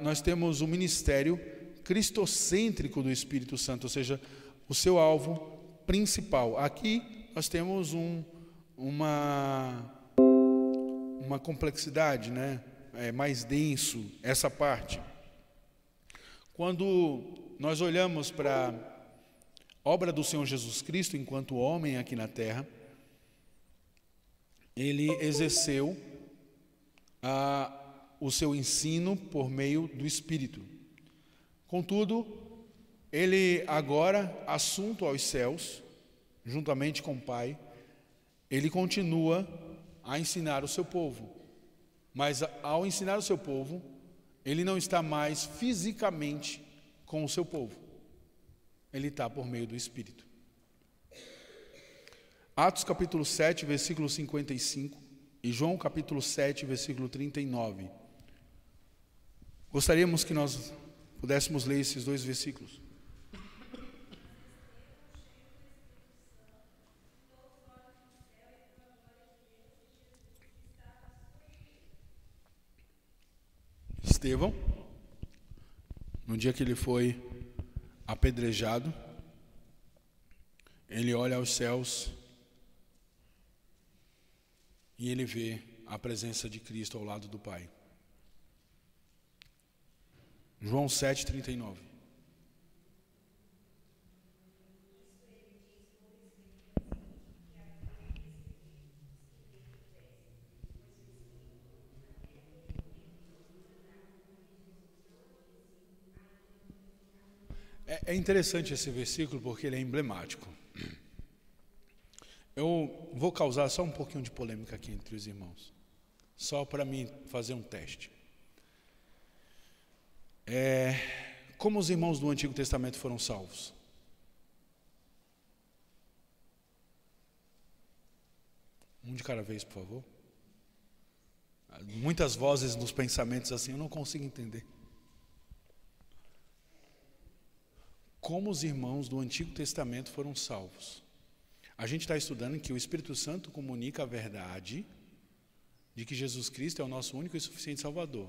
nós temos o ministério cristocêntrico do Espírito Santo, ou seja, o seu alvo principal. Aqui nós temos uma complexidade, né? Mais denso essa parte. Quando nós olhamos para a obra do Senhor Jesus Cristo enquanto homem aqui na terra, ele exerceu o seu ensino por meio do Espírito. Contudo, ele agora, assunto aos céus, juntamente com o Pai, ele continua a ensinar o seu povo. Mas ao ensinar o seu povo, ele não está mais fisicamente com o seu povo. Ele está por meio do Espírito. Atos capítulo 7, versículo 55 e João capítulo 7, versículo 39. Gostaríamos que nós pudéssemos ler esses dois versículos. Estevão, no dia que ele foi apedrejado, ele olha aos céus e ele vê a presença de Cristo ao lado do Pai. João 7,39. É interessante esse versículo porque ele é emblemático. Eu vou causar só um pouquinho de polêmica aqui entre os irmãos, só para mim fazer um teste. Como os irmãos do Antigo Testamento foram salvos? Um de cada vez, por favor. Muitas vozes nos pensamentos assim, eu não consigo entender. Como os irmãos do Antigo Testamento foram salvos? A gente está estudando que o Espírito Santo comunica a verdade de que Jesus Cristo é o nosso único e suficiente Salvador.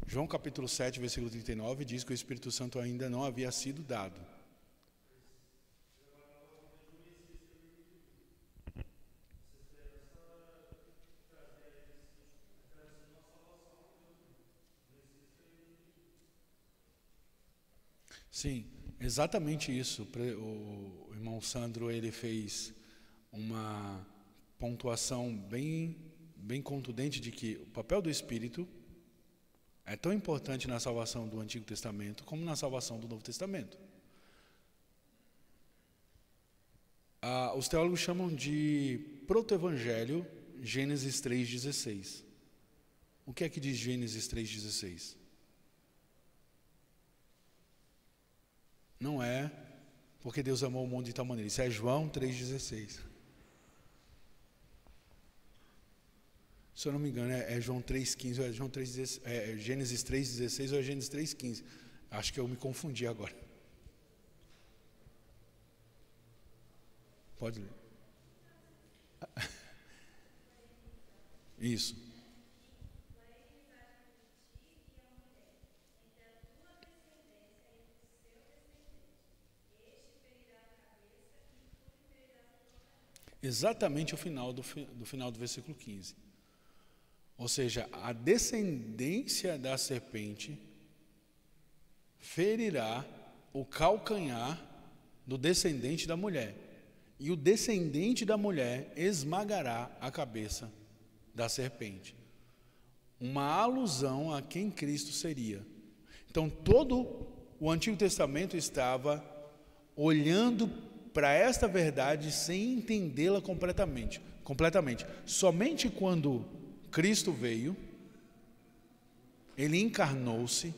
João capítulo 7, versículo 39 diz que o Espírito Santo ainda não havia sido dado. Sim, exatamente isso. O irmão Sandro, ele fez uma pontuação bem contundente de que o papel do Espírito é tão importante na salvação do Antigo Testamento como na salvação do Novo Testamento. Os teólogos chamam de proto-evangelho Gênesis 3,16. O que é que diz Gênesis 3,16? Não é porque Deus amou o mundo de tal maneira. Isso é João 3,16. Se eu não me engano, é João 3,15 ou é João 3,16, é Gênesis 3,16 ou é Gênesis 3,15. Acho que eu me confundi agora. Pode ler. Isso. Exatamente o final do final do versículo 15. Ou seja, a descendência da serpente ferirá o calcanhar do descendente da mulher. E o descendente da mulher esmagará a cabeça da serpente. Uma alusão a quem Cristo seria. Então, todo o Antigo Testamento estava olhando para esta verdade sem entendê-la completamente. Somente quando Cristo veio, Ele encarnou-se,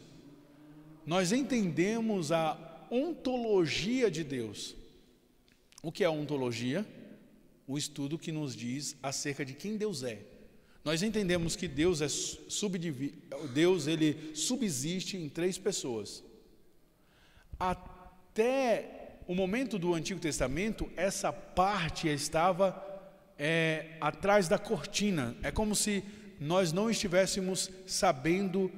nós entendemos a ontologia de Deus. O que é a ontologia? O estudo que nos diz acerca de quem Deus é. Nós entendemos que Deus ele subsiste em 3 pessoas. Até o momento do Antigo Testamento, essa parte estava atrás da cortina. É como se nós não estivéssemos sabendo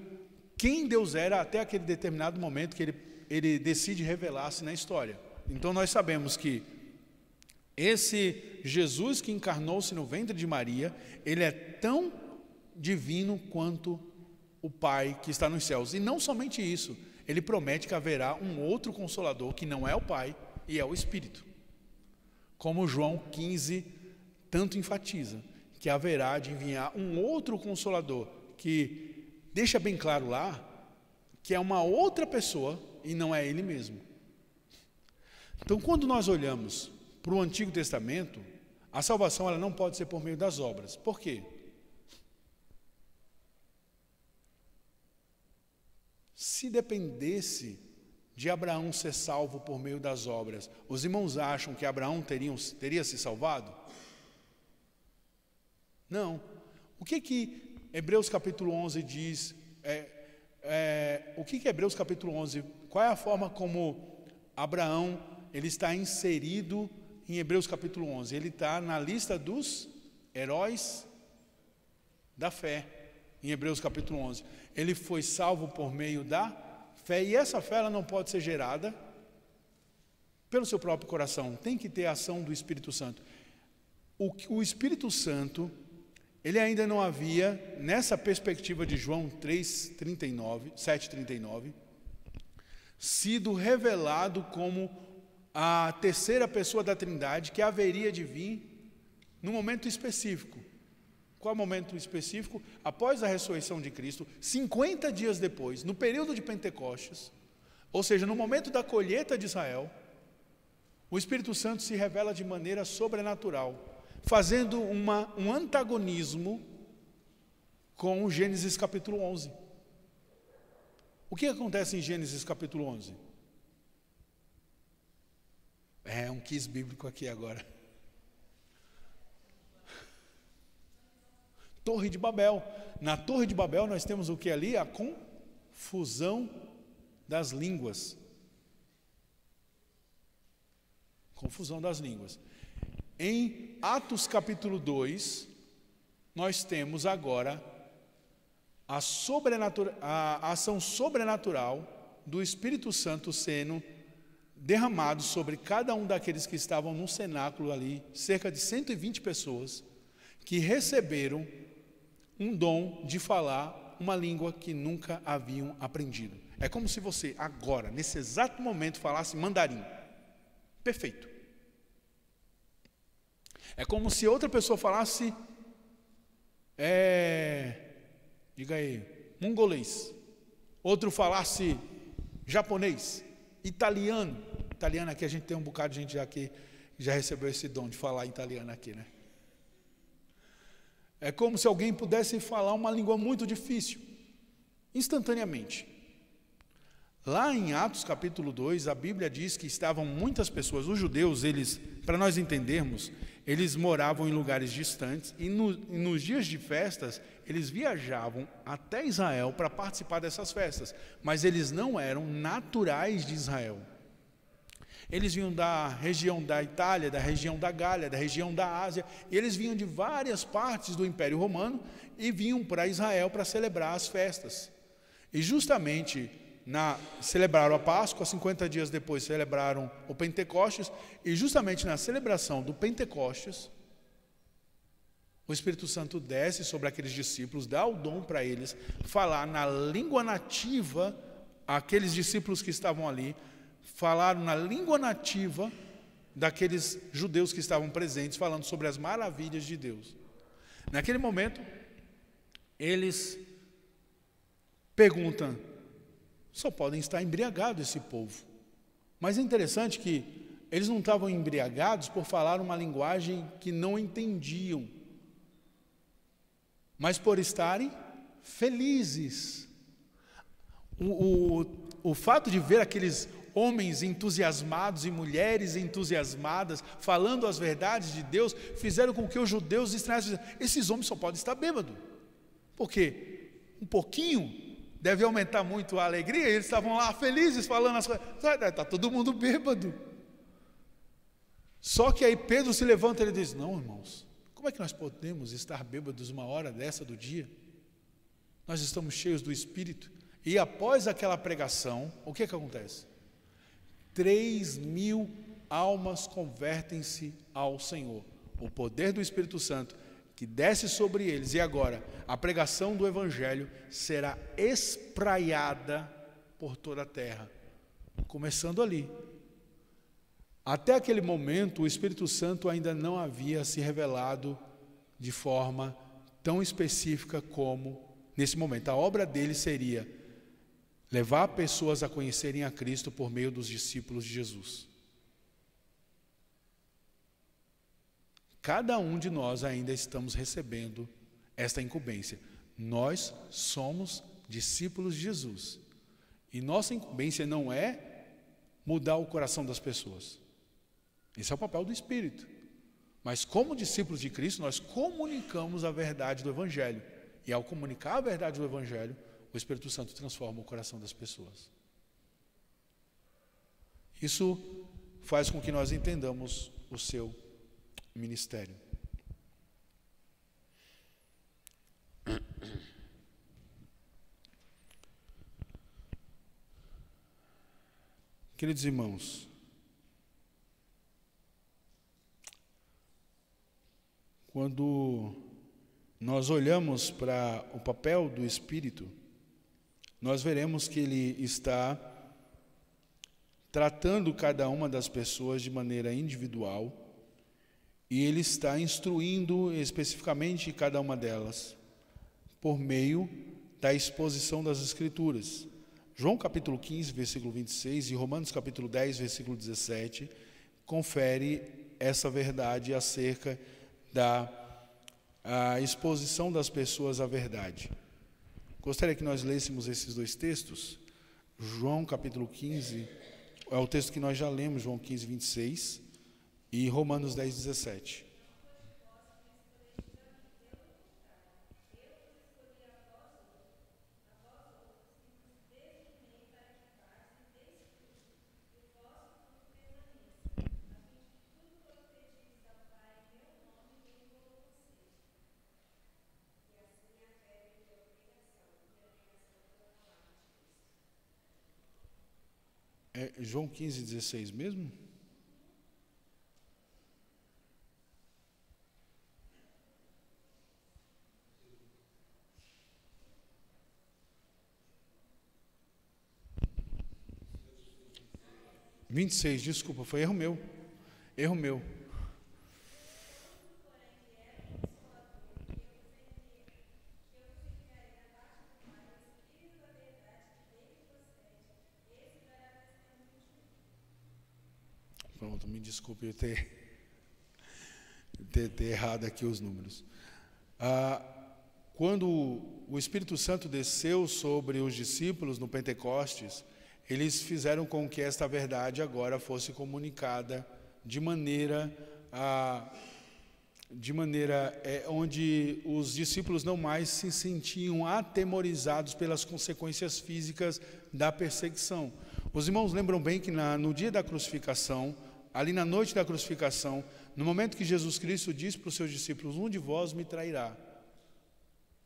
quem Deus era até aquele determinado momento que ele decide revelar-se na história. Então nós sabemos que esse Jesus que encarnou-se no ventre de Maria, ele é tão divino quanto o Pai que está nos céus. E não somente isso, ele promete que haverá um outro Consolador que não é o Pai e é o Espírito. Como João 15 tanto enfatiza, que haverá de enviar um outro Consolador, que deixa bem claro lá, que é uma outra pessoa e não é ele mesmo. Então, quando nós olhamos para o Antigo Testamento, a salvação ela não pode ser por meio das obras. Por quê? Se dependesse de Abraão ser salvo por meio das obras, os irmãos acham que Abraão teria se salvado? Não. O que Hebreus capítulo 11 diz? O que Hebreus capítulo 11, qual é a forma como Abraão ele está inserido em Hebreus capítulo 11? Ele está na lista dos heróis da fé. em Hebreus capítulo 11. Ele foi salvo por meio da fé, e essa fé ela não pode ser gerada pelo seu próprio coração, tem que ter a ação do Espírito Santo. O Espírito Santo, ele ainda não havia, nessa perspectiva de João 7,39, sido revelado como a terceira pessoa da Trindade, que haveria de vir num momento específico. Qual momento específico? Após a ressurreição de Cristo, 50 dias depois, no período de Pentecostes, ou seja, no momento da colheita de Israel, o Espírito Santo se revela de maneira sobrenatural, fazendo um antagonismo com o Gênesis capítulo 11. O que acontece em Gênesis capítulo 11? É um quiz bíblico aqui agora. Torre de Babel. Na Torre de Babel nós temos o que ali? A confusão das línguas. Confusão das línguas. Em Atos capítulo 2, nós temos agora a ação sobrenatural do Espírito Santo sendo derramado sobre cada um daqueles que estavam no cenáculo ali, cerca de 120 pessoas, que receberam um dom de falar uma língua que nunca haviam aprendido. É como se você agora, nesse exato momento, falasse mandarim. Perfeito. É como se outra pessoa falasse, diga aí, mongolês. Outro falasse japonês, italiano. Italiano aqui, a gente tem um bocado de gente já que já recebeu esse dom de falar italiano aqui, né? É como se alguém pudesse falar uma língua muito difícil, instantaneamente. Lá em Atos capítulo 2, a Bíblia diz que estavam muitas pessoas, os judeus, eles, para nós entendermos, eles moravam em lugares distantes e nos dias de festas, eles viajavam até Israel para participar dessas festas, mas eles não eram naturais de Israel. Eles vinham da região da Itália, da região da Gália, da região da Ásia, e eles vinham de várias partes do Império Romano e vinham para Israel para celebrar as festas. E justamente celebraram a Páscoa, 50 dias depois celebraram o Pentecostes, e justamente na celebração do Pentecostes, o Espírito Santo desce sobre aqueles discípulos, dá o dom para eles falar na língua nativa, aqueles discípulos que estavam ali, falaram na língua nativa daqueles judeus que estavam presentes, falando sobre as maravilhas de Deus. Naquele momento, eles perguntam, só podem estar embriagados esse povo. Mas é interessante que eles não estavam embriagados por falar uma linguagem que não entendiam, mas por estarem felizes. O fato de ver aqueles homens entusiasmados e mulheres entusiasmadas, falando as verdades de Deus, fizeram com que os judeus estranhassem, esses homens só podem estar bêbados, porque um pouquinho deve aumentar muito a alegria, eles estavam lá felizes, falando as coisas, está todo mundo bêbado. Só que aí Pedro se levanta e ele diz, não, irmãos, como é que nós podemos estar bêbados uma hora dessa do dia? Nós estamos cheios do Espírito. E após aquela pregação, o que acontece? 3.000 almas convertem-se ao Senhor. O poder do Espírito Santo que desce sobre eles, e agora a pregação do Evangelho será espraiada por toda a terra, começando ali. Até aquele momento, o Espírito Santo ainda não havia se revelado de forma tão específica como nesse momento. A obra dele seria levar pessoas a conhecerem a Cristo por meio dos discípulos de Jesus. Cada um de nós ainda estamos recebendo esta incumbência. Nós somos discípulos de Jesus. E nossa incumbência não é mudar o coração das pessoas. Esse é o papel do Espírito. Mas como discípulos de Cristo, nós comunicamos a verdade do Evangelho. E ao comunicar a verdade do Evangelho, o Espírito Santo transforma o coração das pessoas. Isso faz com que nós entendamos o seu ministério. Queridos irmãos, quando nós olhamos para o papel do Espírito, nós veremos que ele está tratando cada uma das pessoas de maneira individual e ele está instruindo especificamente cada uma delas por meio da exposição das Escrituras. João capítulo 15, versículo 26 e Romanos capítulo 10, versículo 17, confere essa verdade acerca da exposição das pessoas à verdade. Gostaria que nós lêssemos esses dois textos. João capítulo 15, é o texto que nós já lemos, João 15, 26 e Romanos 10, 17. É João 15, 16 mesmo? Vinte e seis, desculpa, foi erro meu. Erro meu. Pronto, me desculpe eu ter errado aqui os números. Quando o Espírito Santo desceu sobre os discípulos no Pentecostes, eles fizeram com que esta verdade agora fosse comunicada de maneira onde os discípulos não mais se sentiam atemorizados pelas consequências físicas da perseguição. Os irmãos lembram bem que no dia da crucificação, ali na noite da crucificação, no momento que Jesus Cristo disse para os seus discípulos: um de vós me trairá.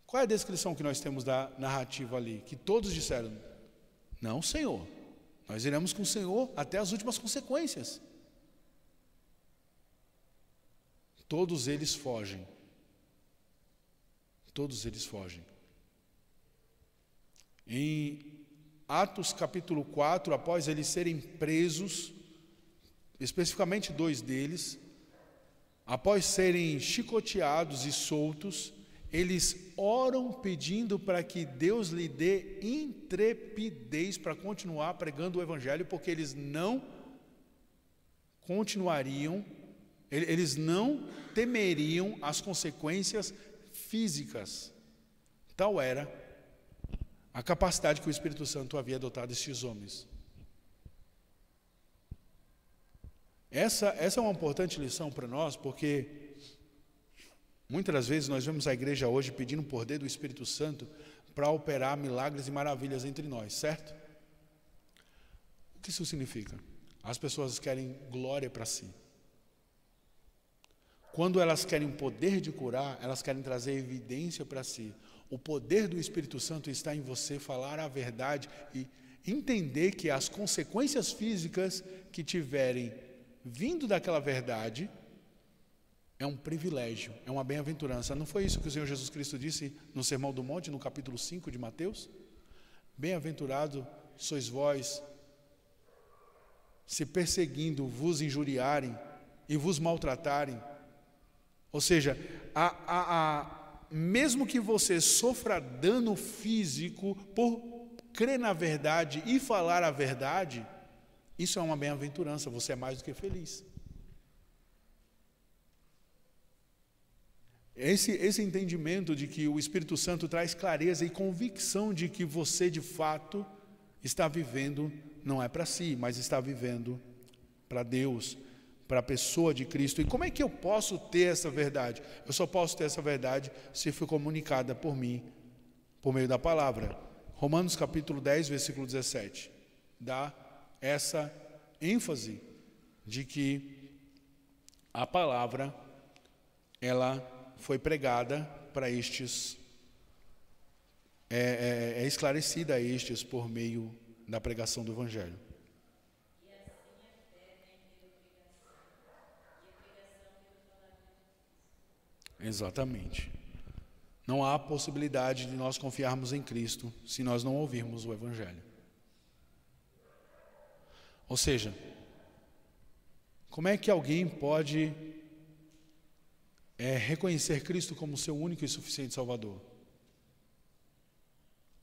Qual é a descrição que nós temos da narrativa ali? Que todos disseram: não, Senhor, nós iremos com o Senhor até as últimas consequências. Todos eles fogem. Todos eles fogem. Em Atos capítulo 4, após eles serem presos, especificamente 2 deles, após serem chicoteados e soltos, eles oram pedindo para que Deus lhe dê intrepidez para continuar pregando o Evangelho, porque eles não continuariam, eles não temeriam as consequências físicas. Tal era a capacidade que o Espírito Santo havia dotado estes homens. Essa é uma importante lição para nós, porque muitas das vezes nós vemos a igreja hoje pedindo o poder do Espírito Santo para operar milagres e maravilhas entre nós, certo? O que isso significa? As pessoas querem glória para si. Quando elas querem o poder de curar, elas querem trazer evidência para si. O poder do Espírito Santo está em você falar a verdade e entender que as consequências físicas que tiverem vindo daquela verdade é um privilégio, é uma bem-aventurança. Não foi isso que o Senhor Jesus Cristo disse no Sermão do Monte, no capítulo 5 de Mateus? Bem-aventurado sois vós, se perseguindo, vos injuriarem e vos maltratarem. Ou seja, mesmo que você sofra dano físico por crer na verdade e falar a verdade, isso é uma bem-aventurança, você é mais do que feliz. Esse entendimento de que o Espírito Santo traz clareza e convicção de que você de fato está vivendo, não é para si, mas está vivendo para Deus, para a pessoa de Cristo. E como é que eu posso ter essa verdade? Eu só posso ter essa verdade se for comunicada por mim, por meio da palavra. Romanos capítulo 10, versículo 17, dá essa ênfase de que a palavra, ela foi pregada para estes, é esclarecida a estes por meio da pregação do Evangelho. Exatamente. Não há possibilidade de nós confiarmos em Cristo se nós não ouvirmos o Evangelho. Ou seja, como é que alguém pode reconhecer Cristo como seu único e suficiente Salvador?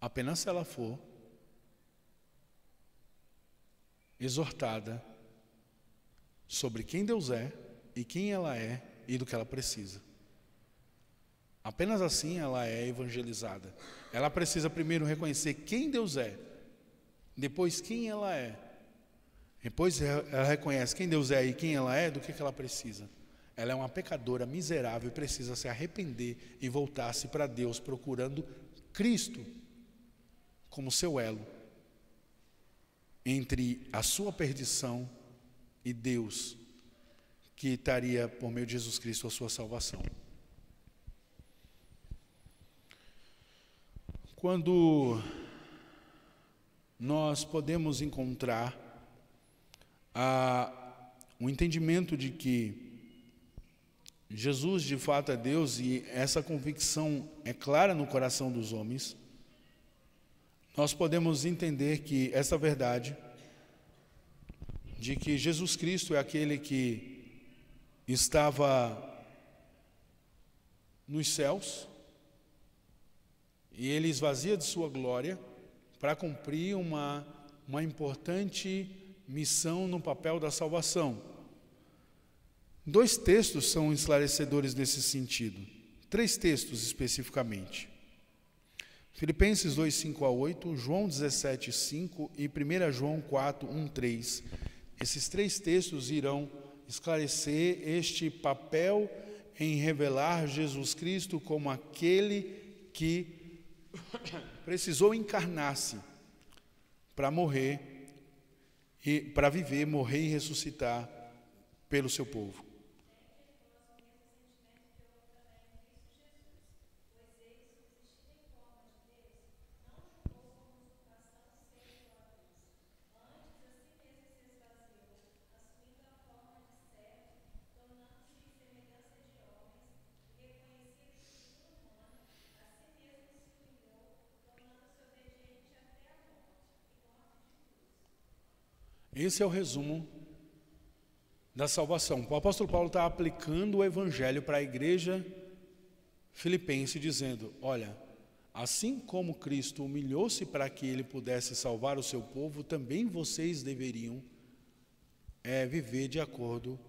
Apenas se ela for exortada sobre quem Deus é e quem ela é e do que ela precisa. Apenas assim ela é evangelizada. Ela precisa primeiro reconhecer quem Deus é, depois quem ela é. Depois ela reconhece quem Deus é e quem ela é, do que ela precisa. Ela é uma pecadora miserável e precisa se arrepender e voltar-se para Deus, procurando Cristo como seu elo entre a sua perdição e Deus, que estaria por meio de Jesus Cristo a sua salvação. Quando nós podemos encontrar o entendimento de que Jesus de fato é Deus, e essa convicção é clara no coração dos homens, nós podemos entender que essa verdade de que Jesus Cristo é aquele que estava nos céus e ele esvazia de sua glória para cumprir uma importante missão no papel da salvação. 2 textos são esclarecedores nesse sentido. 3 textos especificamente. Filipenses 2, 5-8, João 17, 5 e 1 João 4, 1, 3. Esses 3 textos irão esclarecer este papel em revelar Jesus Cristo como aquele que precisou encarnar-se para morrer, e para viver, morrer e ressuscitar pelo seu povo. Esse é o resumo da salvação. O apóstolo Paulo está aplicando o evangelho para a igreja filipense, dizendo: olha, assim como Cristo humilhou-se para que ele pudesse salvar o seu povo, também vocês deveriam viver de acordo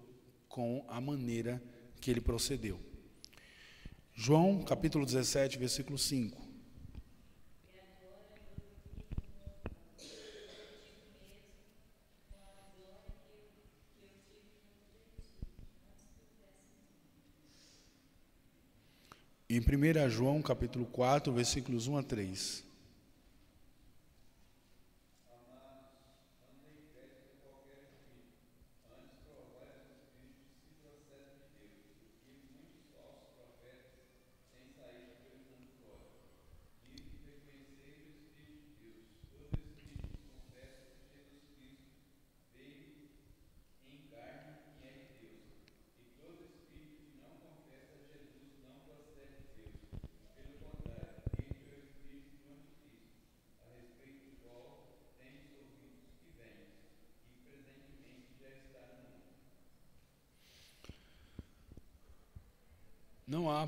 com a maneira que ele procedeu. João capítulo 17, versículo 5. Em 1 João, capítulo 4, versículos 1 a 3. Não há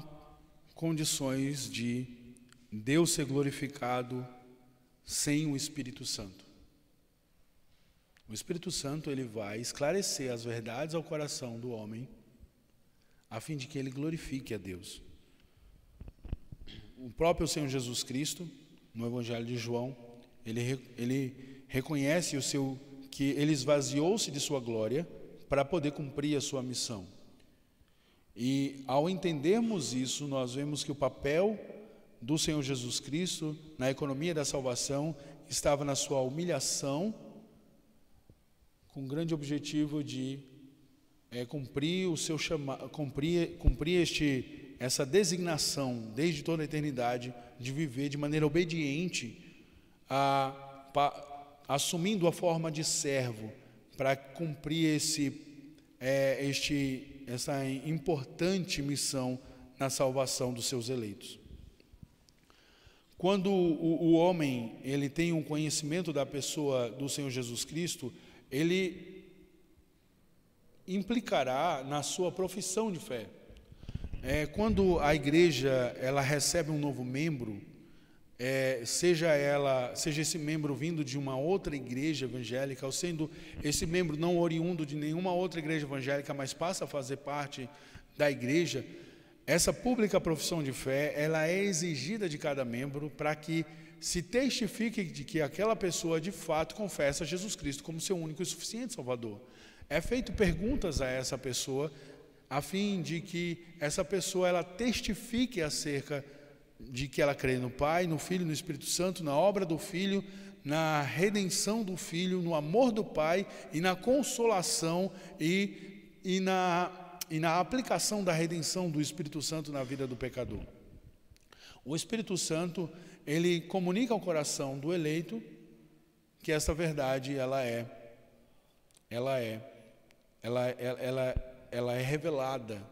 condições de Deus ser glorificado sem o Espírito Santo. O Espírito Santo ele vai esclarecer as verdades ao coração do homem, a fim de que ele glorifique a Deus. O próprio Senhor Jesus Cristo, no Evangelho de João, ele reconhece que ele esvaziou-se de sua glória para poder cumprir a sua missão. E ao entendermos isso, nós vemos que o papel do Senhor Jesus Cristo na economia da salvação estava na sua humilhação, com o grande objetivo de cumprir o seu cumprir essa designação desde toda a eternidade de viver de maneira obediente, assumindo a forma de servo para cumprir essa importante missão na salvação dos seus eleitos. Quando o homem ele tem um conhecimento da pessoa do Senhor Jesus Cristo, ele implicará na sua profissão de fé. Quando a igreja ela recebe um novo membro, seja esse membro vindo de uma outra igreja evangélica, ou sendo esse membro não oriundo de nenhuma outra igreja evangélica, mas passa a fazer parte da igreja, essa pública profissão de fé, ela é exigida de cada membro para que se testifique de que aquela pessoa de fato confessa Jesus Cristo como seu único e suficiente Salvador. É feito perguntas a essa pessoa, a fim de que essa pessoa ela testifique acerca de que ela crê no Pai, no Filho e no Espírito Santo, na obra do Filho, na redenção do Filho, no amor do Pai e na consolação e na aplicação da redenção do Espírito Santo na vida do pecador. O Espírito Santo, ele comunica ao coração do eleito que essa verdade ela é revelada.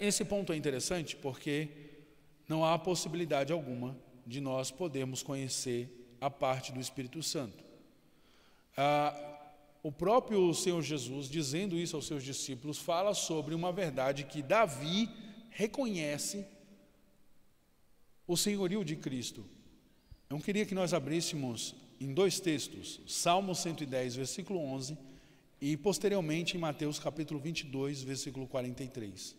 Esse ponto é interessante porque não há possibilidade alguma de nós podermos conhecer a parte do Espírito Santo. O próprio Senhor Jesus, dizendo isso aos seus discípulos, fala sobre uma verdade que Davi reconhece o senhorio de Cristo. Eu queria que nós abríssemos em dois textos, Salmo 110, versículo 11, e posteriormente em Mateus capítulo 22, versículo 43.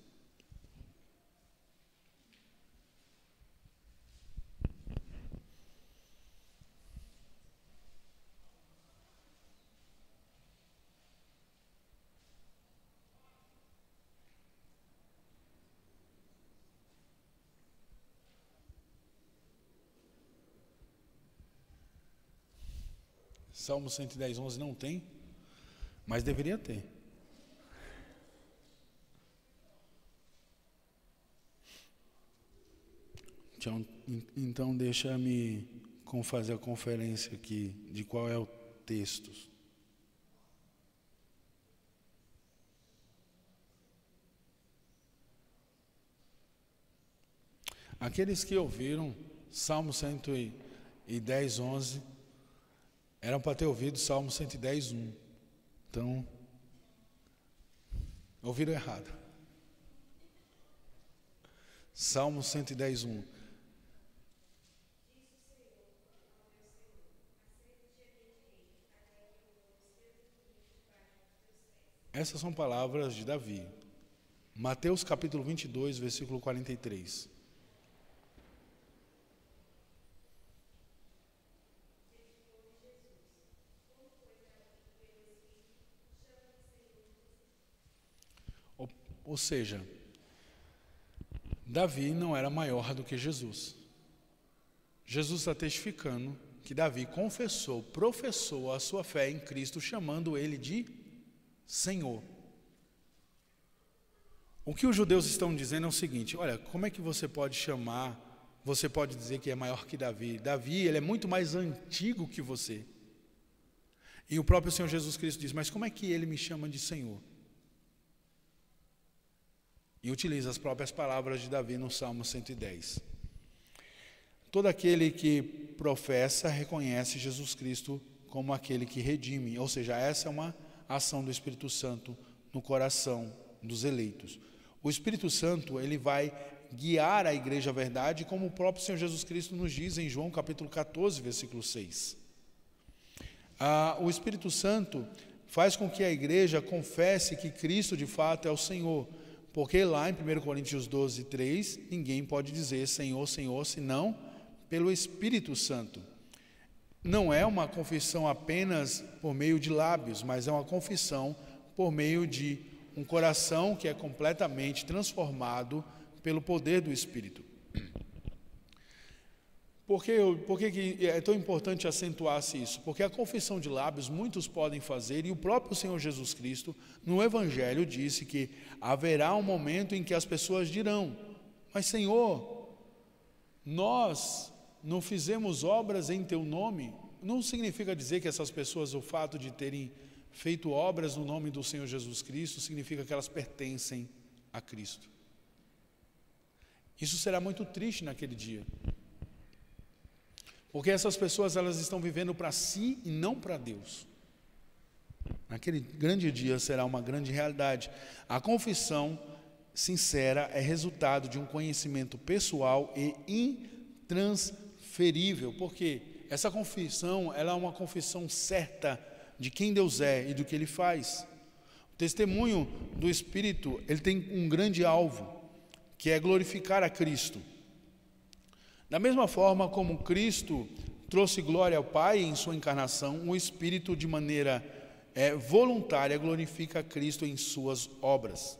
Salmo 110, 11 não tem, mas deveria ter. Então deixa-me fazer a conferência aqui de qual é o texto. Aqueles que ouviram Salmo 110, 11, eram para ter ouvido Salmo 110, 1. Então, ouviram errado. Salmo 110, 1. Essas são palavras de Davi. Mateus capítulo 22, versículo 43. Ou seja, Davi não era maior do que Jesus. Jesus está testificando que Davi professou a sua fé em Cristo, chamando ele de Senhor. O que os judeus estão dizendo é o seguinte: olha, como é que você pode dizer que é maior que Davi? Davi, ele é muito mais antigo que você. E o próprio Senhor Jesus Cristo diz: mas como é que ele me chama de Senhor? E utiliza as próprias palavras de Davi no Salmo 110. Todo aquele que professa reconhece Jesus Cristo como aquele que redime, ou seja, essa é uma ação do Espírito Santo no coração dos eleitos. O Espírito Santo, ele vai guiar a igreja à verdade, como o próprio Senhor Jesus Cristo nos diz em João capítulo 14, versículo 6. O Espírito Santo faz com que a igreja confesse que Cristo de fato é o Senhor, porque lá em 1 Coríntios 12, 3, ninguém pode dizer Senhor, Senhor, senão pelo Espírito Santo. Não é uma confissão apenas por meio de lábios, mas é uma confissão por meio de um coração que é completamente transformado pelo poder do Espírito. Por que é tão importante acentuar-se isso? Porque a confissão de lábios muitos podem fazer, e o próprio Senhor Jesus Cristo, no Evangelho, disse que haverá um momento em que as pessoas dirão: mas Senhor, nós não fizemos obras em Teu nome. Não significa dizer que essas pessoas, o fato de terem feito obras no nome do Senhor Jesus Cristo, significa que elas pertencem a Cristo. Isso será muito triste naquele dia. Porque essas pessoas, elas estão vivendo para si e não para Deus. Naquele grande dia será uma grande realidade. A confissão sincera é resultado de um conhecimento pessoal e intransferível, porque essa confissão, ela é uma confissão certa de quem Deus é e do que Ele faz. O testemunho do Espírito, ele tem um grande alvo, que é glorificar a Cristo. Da mesma forma como Cristo trouxe glória ao Pai em sua encarnação, o Espírito de maneira voluntária glorifica a Cristo em suas obras.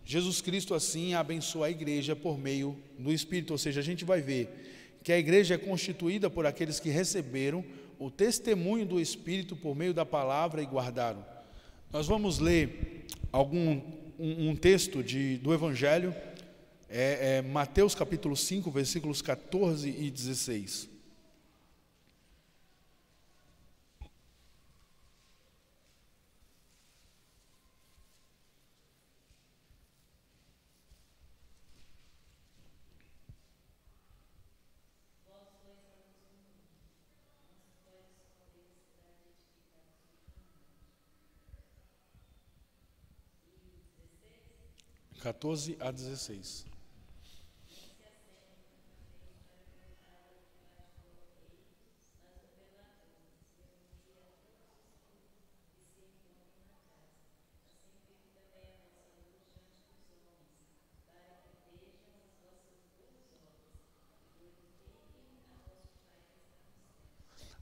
Jesus Cristo assim abençoa a igreja por meio do Espírito, ou seja, a gente vai ver que a igreja é constituída por aqueles que receberam o testemunho do Espírito por meio da palavra e guardaram. Nós vamos ler um texto do Evangelho, Mateus capítulo 5, versículos 14 e 16. (14 a 16).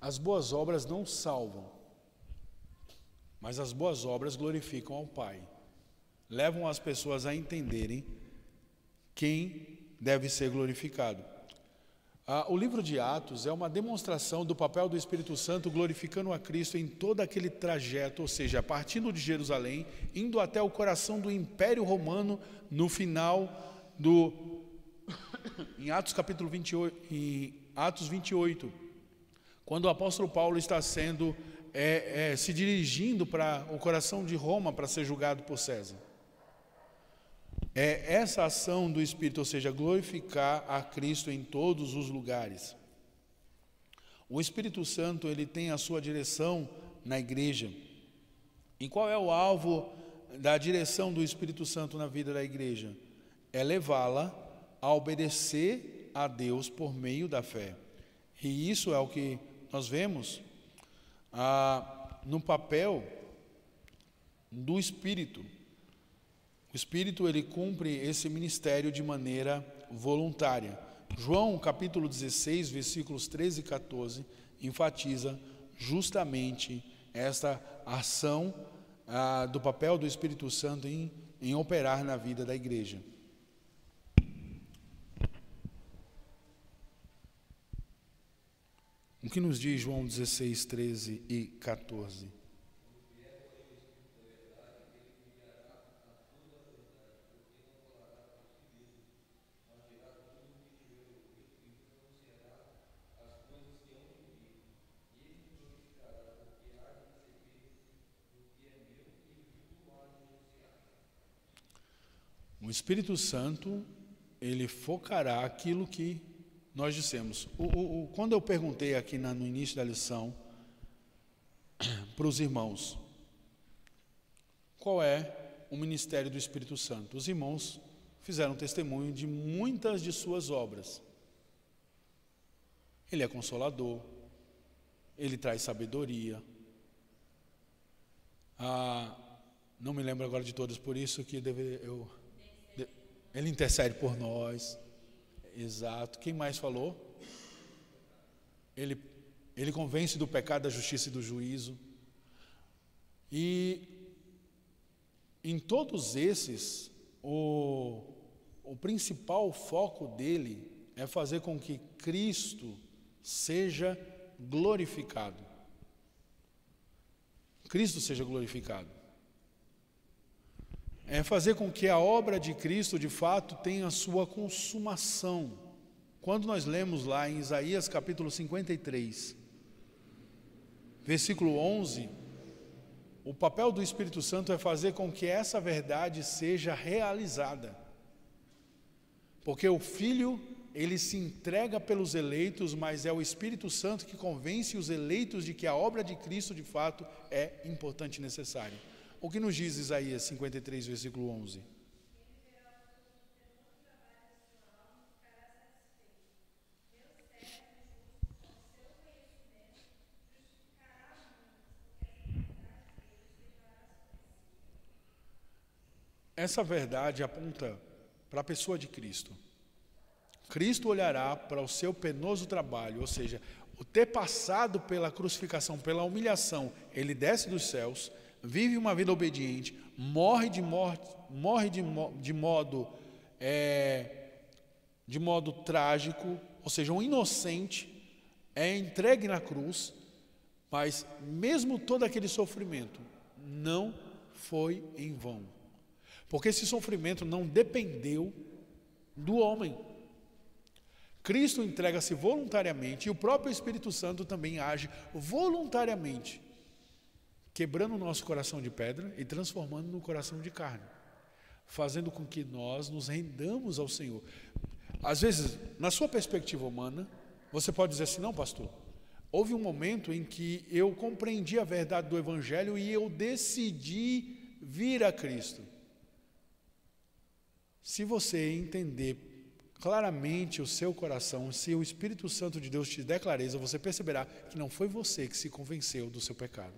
As boas obras não salvam, mas as boas obras glorificam ao Pai. Levam as pessoas a entenderem quem deve ser glorificado. O livro de Atos é uma demonstração do papel do Espírito Santo glorificando a Cristo em todo aquele trajeto, ou seja, partindo de Jerusalém, indo até o coração do Império Romano, no final em Atos capítulo 28, em Atos 28, quando o apóstolo Paulo está se dirigindo para o coração de Roma para ser julgado por César. É essa ação do Espírito, ou seja, glorificar a Cristo em todos os lugares. O Espírito Santo, ele tem a sua direção na igreja. E qual é o alvo da direção do Espírito Santo na vida da igreja? É levá-la a obedecer a Deus por meio da fé. E isso é o que nós vemos no papel do Espírito. O Espírito, ele cumpre esse ministério de maneira voluntária. João capítulo 16, versículos 13 e 14, enfatiza justamente esta ação do papel do Espírito Santo em operar na vida da igreja. O que nos diz João 16, 13 e 14? O Espírito Santo, ele focará aquilo que nós dissemos. Quando eu perguntei aqui no início da lição para os irmãos, qual é o ministério do Espírito Santo? Os irmãos fizeram testemunho de muitas de suas obras. Ele é consolador, ele traz sabedoria. Não me lembro agora de todas, por isso que ele intercede por nós. Exato. Quem mais falou? Ele convence do pecado, da justiça e do juízo. E em todos esses, o principal foco dele é fazer com que Cristo seja glorificado. Cristo seja glorificado. É fazer com que a obra de Cristo, de fato, tenha a sua consumação. Quando nós lemos lá em Isaías capítulo 53, versículo 11, o papel do Espírito Santo é fazer com que essa verdade seja realizada. Porque o Filho, ele se entrega pelos eleitos, mas é o Espírito Santo que convence os eleitos de que a obra de Cristo, de fato, é importante e necessária. O que nos diz Isaías 53, versículo 11? Essa verdade aponta para a pessoa de Cristo. Cristo olhará para o seu penoso trabalho, ou seja, o ter passado pela crucificação, pela humilhação, ele desce dos céus, vive uma vida obediente, morre de modo trágico, ou seja, um inocente, é entregue na cruz, mas mesmo todo aquele sofrimento não foi em vão. Porque esse sofrimento não dependeu do homem. Cristo entrega-se voluntariamente e o próprio Espírito Santo também age voluntariamente, quebrando o nosso coração de pedra e transformando no coração de carne, fazendo com que nós nos rendamos ao Senhor. Às vezes, na sua perspectiva humana, você pode dizer assim: não, pastor, houve um momento em que eu compreendi a verdade do Evangelho e eu decidi vir a Cristo. Se você entender claramente o seu coração, se o Espírito Santo de Deus te der clareza, você perceberá que não foi você que se convenceu do seu pecado.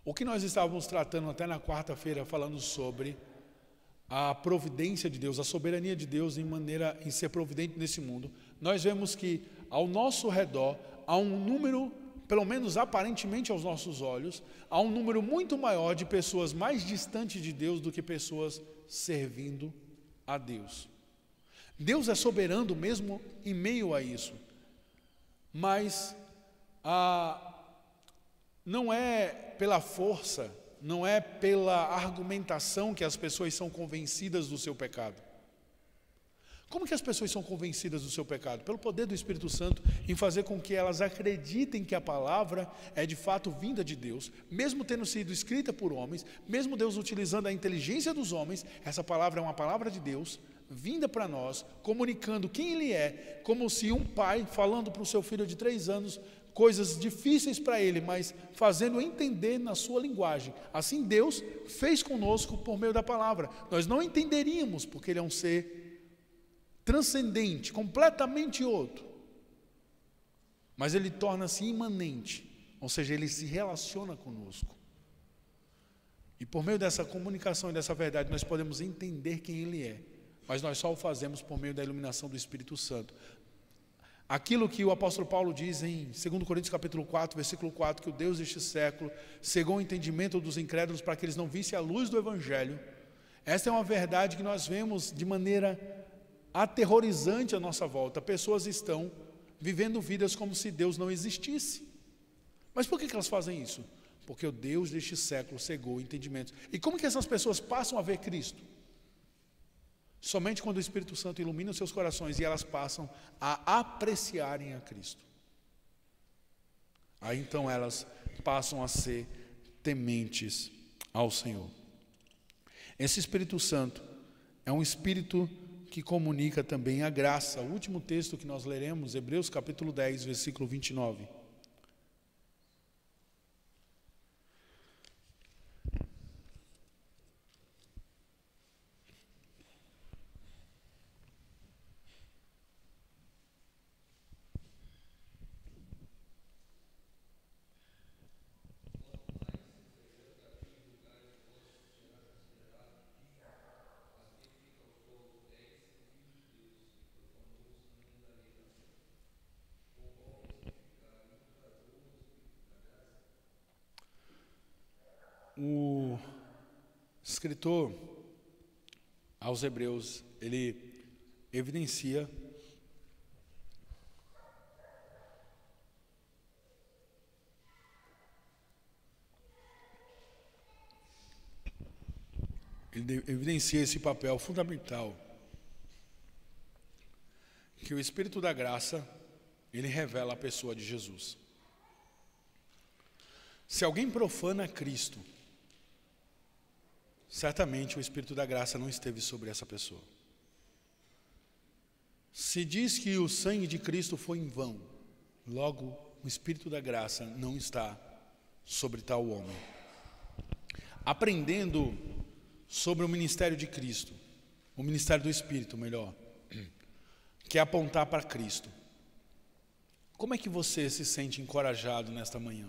O que nós estávamos tratando até na quarta-feira, falando sobre a providência de Deus, a soberania de Deus em ser providente nesse mundo, nós vemos que ao nosso redor há um número, pelo menos aparentemente aos nossos olhos, há um número muito maior de pessoas mais distantes de Deus do que pessoas servindo a Deus. Deus é soberano mesmo em meio a isso, mas não é pela força, não é pela argumentação que as pessoas são convencidas do seu pecado. Como que as pessoas são convencidas do seu pecado? Pelo poder do Espírito Santo em fazer com que elas acreditem que a palavra é de fato vinda de Deus, mesmo tendo sido escrita por homens, mesmo Deus utilizando a inteligência dos homens, essa palavra é uma palavra de Deus, vinda para nós, comunicando quem Ele é, como se um pai falando para o seu filho de 3 anos, coisas difíceis para ele, mas fazendo entender na sua linguagem. Assim Deus fez conosco por meio da palavra. Nós não entenderíamos, porque Ele é um ser transcendente, completamente outro, mas Ele torna-se imanente, ou seja, Ele se relaciona conosco, e por meio dessa comunicação e dessa verdade nós podemos entender quem Ele é, mas nós só o fazemos por meio da iluminação do Espírito Santo. Aquilo que o apóstolo Paulo diz em 2 Coríntios capítulo 4, versículo 4, que o Deus deste século cegou o entendimento dos incrédulos para que eles não vissem a luz do Evangelho. Esta é uma verdade que nós vemos de maneira aterrorizante à nossa volta. Pessoas estão vivendo vidas como se Deus não existisse. Mas por que elas fazem isso? Porque o Deus deste século cegou o entendimento. E como que essas pessoas passam a ver Cristo? Somente quando o Espírito Santo ilumina os seus corações e elas passam a apreciarem a Cristo. Aí então elas passam a ser tementes ao Senhor. Esse Espírito Santo é um Espírito que comunica também a graça. O último texto que nós leremos, Hebreus capítulo 10, versículo 29. O escritor aos Hebreus, ele evidencia esse papel fundamental que o Espírito da graça, ele revela a pessoa de Jesus. Se alguém profana Cristo, certamente o Espírito da graça não esteve sobre essa pessoa. Se diz que o sangue de Cristo foi em vão, logo o Espírito da graça não está sobre tal homem. Aprendendo sobre o ministério de Cristo, o ministério do Espírito, melhor, que é apontar para Cristo. Como é que você se sente encorajado nesta manhã?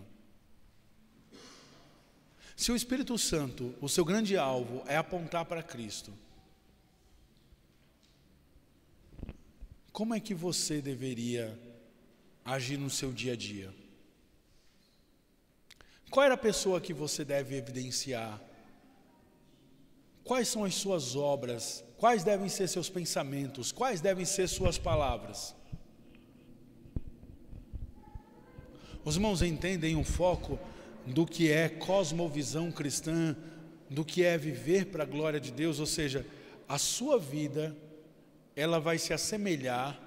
Se o Espírito Santo, o seu grande alvo é apontar para Cristo, como é que você deveria agir no seu dia a dia? Qual era a pessoa que você deve evidenciar? Quais são as suas obras? Quais devem ser seus pensamentos? Quais devem ser suas palavras? Os irmãos entendem o foco do que é cosmovisão cristã, do que é viver para a glória de Deus, ou seja, a sua vida, ela vai se assemelhar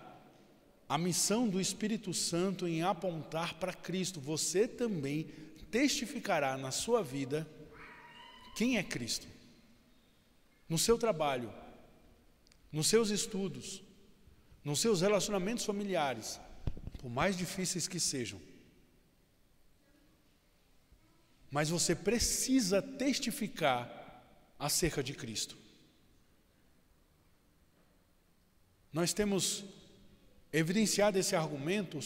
à missão do Espírito Santo em apontar para Cristo. Você também testificará na sua vida quem é Cristo. No seu trabalho, nos seus estudos, nos seus relacionamentos familiares, por mais difíceis que sejam. Mas você precisa testificar acerca de Cristo. Nós temos evidenciado esse argumento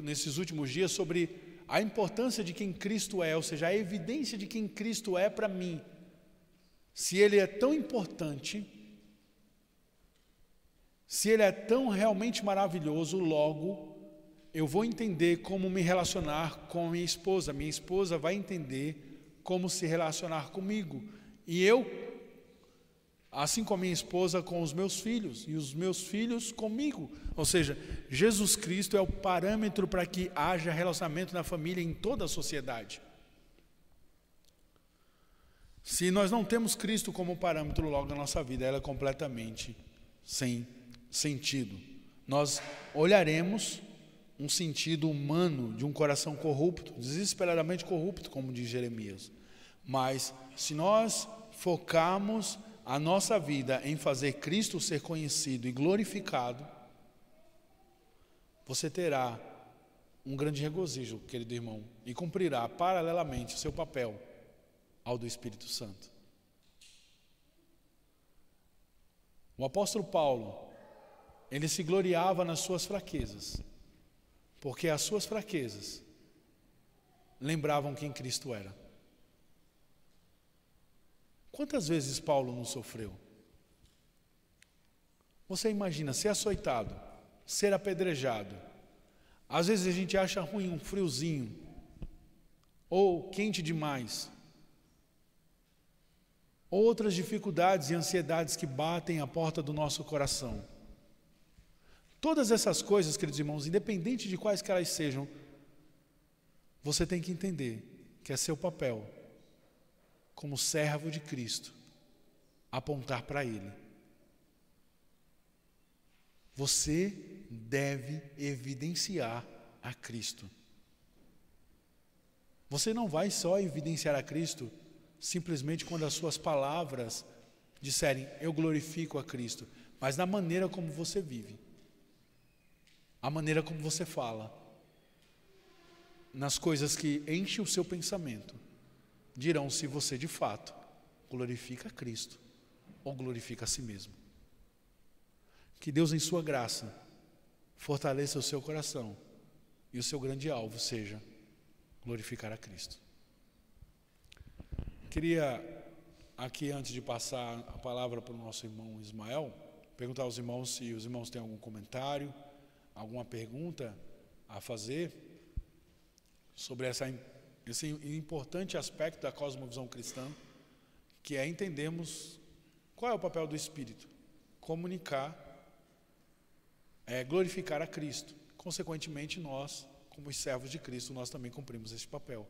nesses últimos dias sobre a importância de quem Cristo é, ou seja, a evidência de quem Cristo é para mim. Se Ele é tão importante, se Ele é tão realmente maravilhoso, logo eu vou entender como me relacionar com a minha esposa vai entender como se relacionar comigo, e eu, assim como a minha esposa, com os meus filhos, e os meus filhos comigo. Ou seja, Jesus Cristo é o parâmetro para que haja relacionamento na família em toda a sociedade. Se nós não temos Cristo como parâmetro, logo na nossa vida ela é completamente sem sentido. Nós olharemos um sentido humano de um coração corrupto, desesperadamente corrupto, como diz Jeremias. Mas se nós focarmos a nossa vida em fazer Cristo ser conhecido e glorificado, você terá um grande regozijo, querido irmão, e cumprirá paralelamente o seu papel ao do Espírito Santo. O apóstolo Paulo, ele se gloriava nas suas fraquezas, porque as suas fraquezas lembravam quem Cristo era. Quantas vezes Paulo não sofreu? Você imagina ser açoitado, ser apedrejado. Às vezes a gente acha ruim um friozinho, ou quente demais, ou outras dificuldades e ansiedades que batem à porta do nosso coração. Todas essas coisas, queridos irmãos, independente de quais que elas sejam, você tem que entender que é seu papel, como servo de Cristo, apontar para Ele. Você deve evidenciar a Cristo. Você não vai só evidenciar a Cristo simplesmente quando as suas palavras disserem, eu glorifico a Cristo, mas na maneira como você vive, a maneira como você fala, nas coisas que enchem o seu pensamento, dirão se você de fato glorifica a Cristo ou glorifica a si mesmo. Que Deus, em sua graça, fortaleça o seu coração e o seu grande alvo seja glorificar a Cristo. Queria aqui, antes de passar a palavra para o nosso irmão Ismael, perguntar aos irmãos se os irmãos têm algum comentário, alguma pergunta a fazer sobre esse importante aspecto da cosmovisão cristã, que é entendermos qual é o papel do Espírito: comunicar, glorificar a Cristo. Consequentemente, nós, como os servos de Cristo, nós também cumprimos esse papel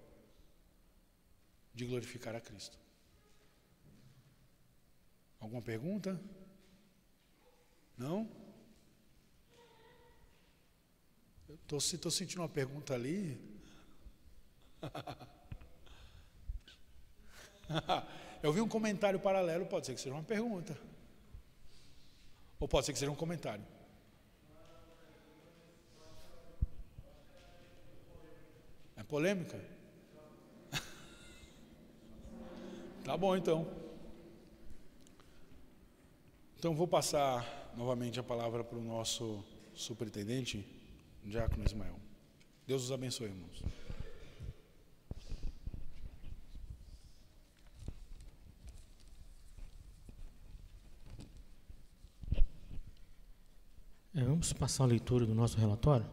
de glorificar a Cristo. Alguma pergunta? Não? Estou sentindo uma pergunta ali. Eu vi um comentário paralelo, pode ser que seja uma pergunta. Ou pode ser que seja um comentário. É polêmica? Tá bom, então. Então vou passar novamente a palavra para o nosso superintendente, Diácono Ismael. Deus os abençoe, irmãos. Vamos passar a leitura do nosso relatório?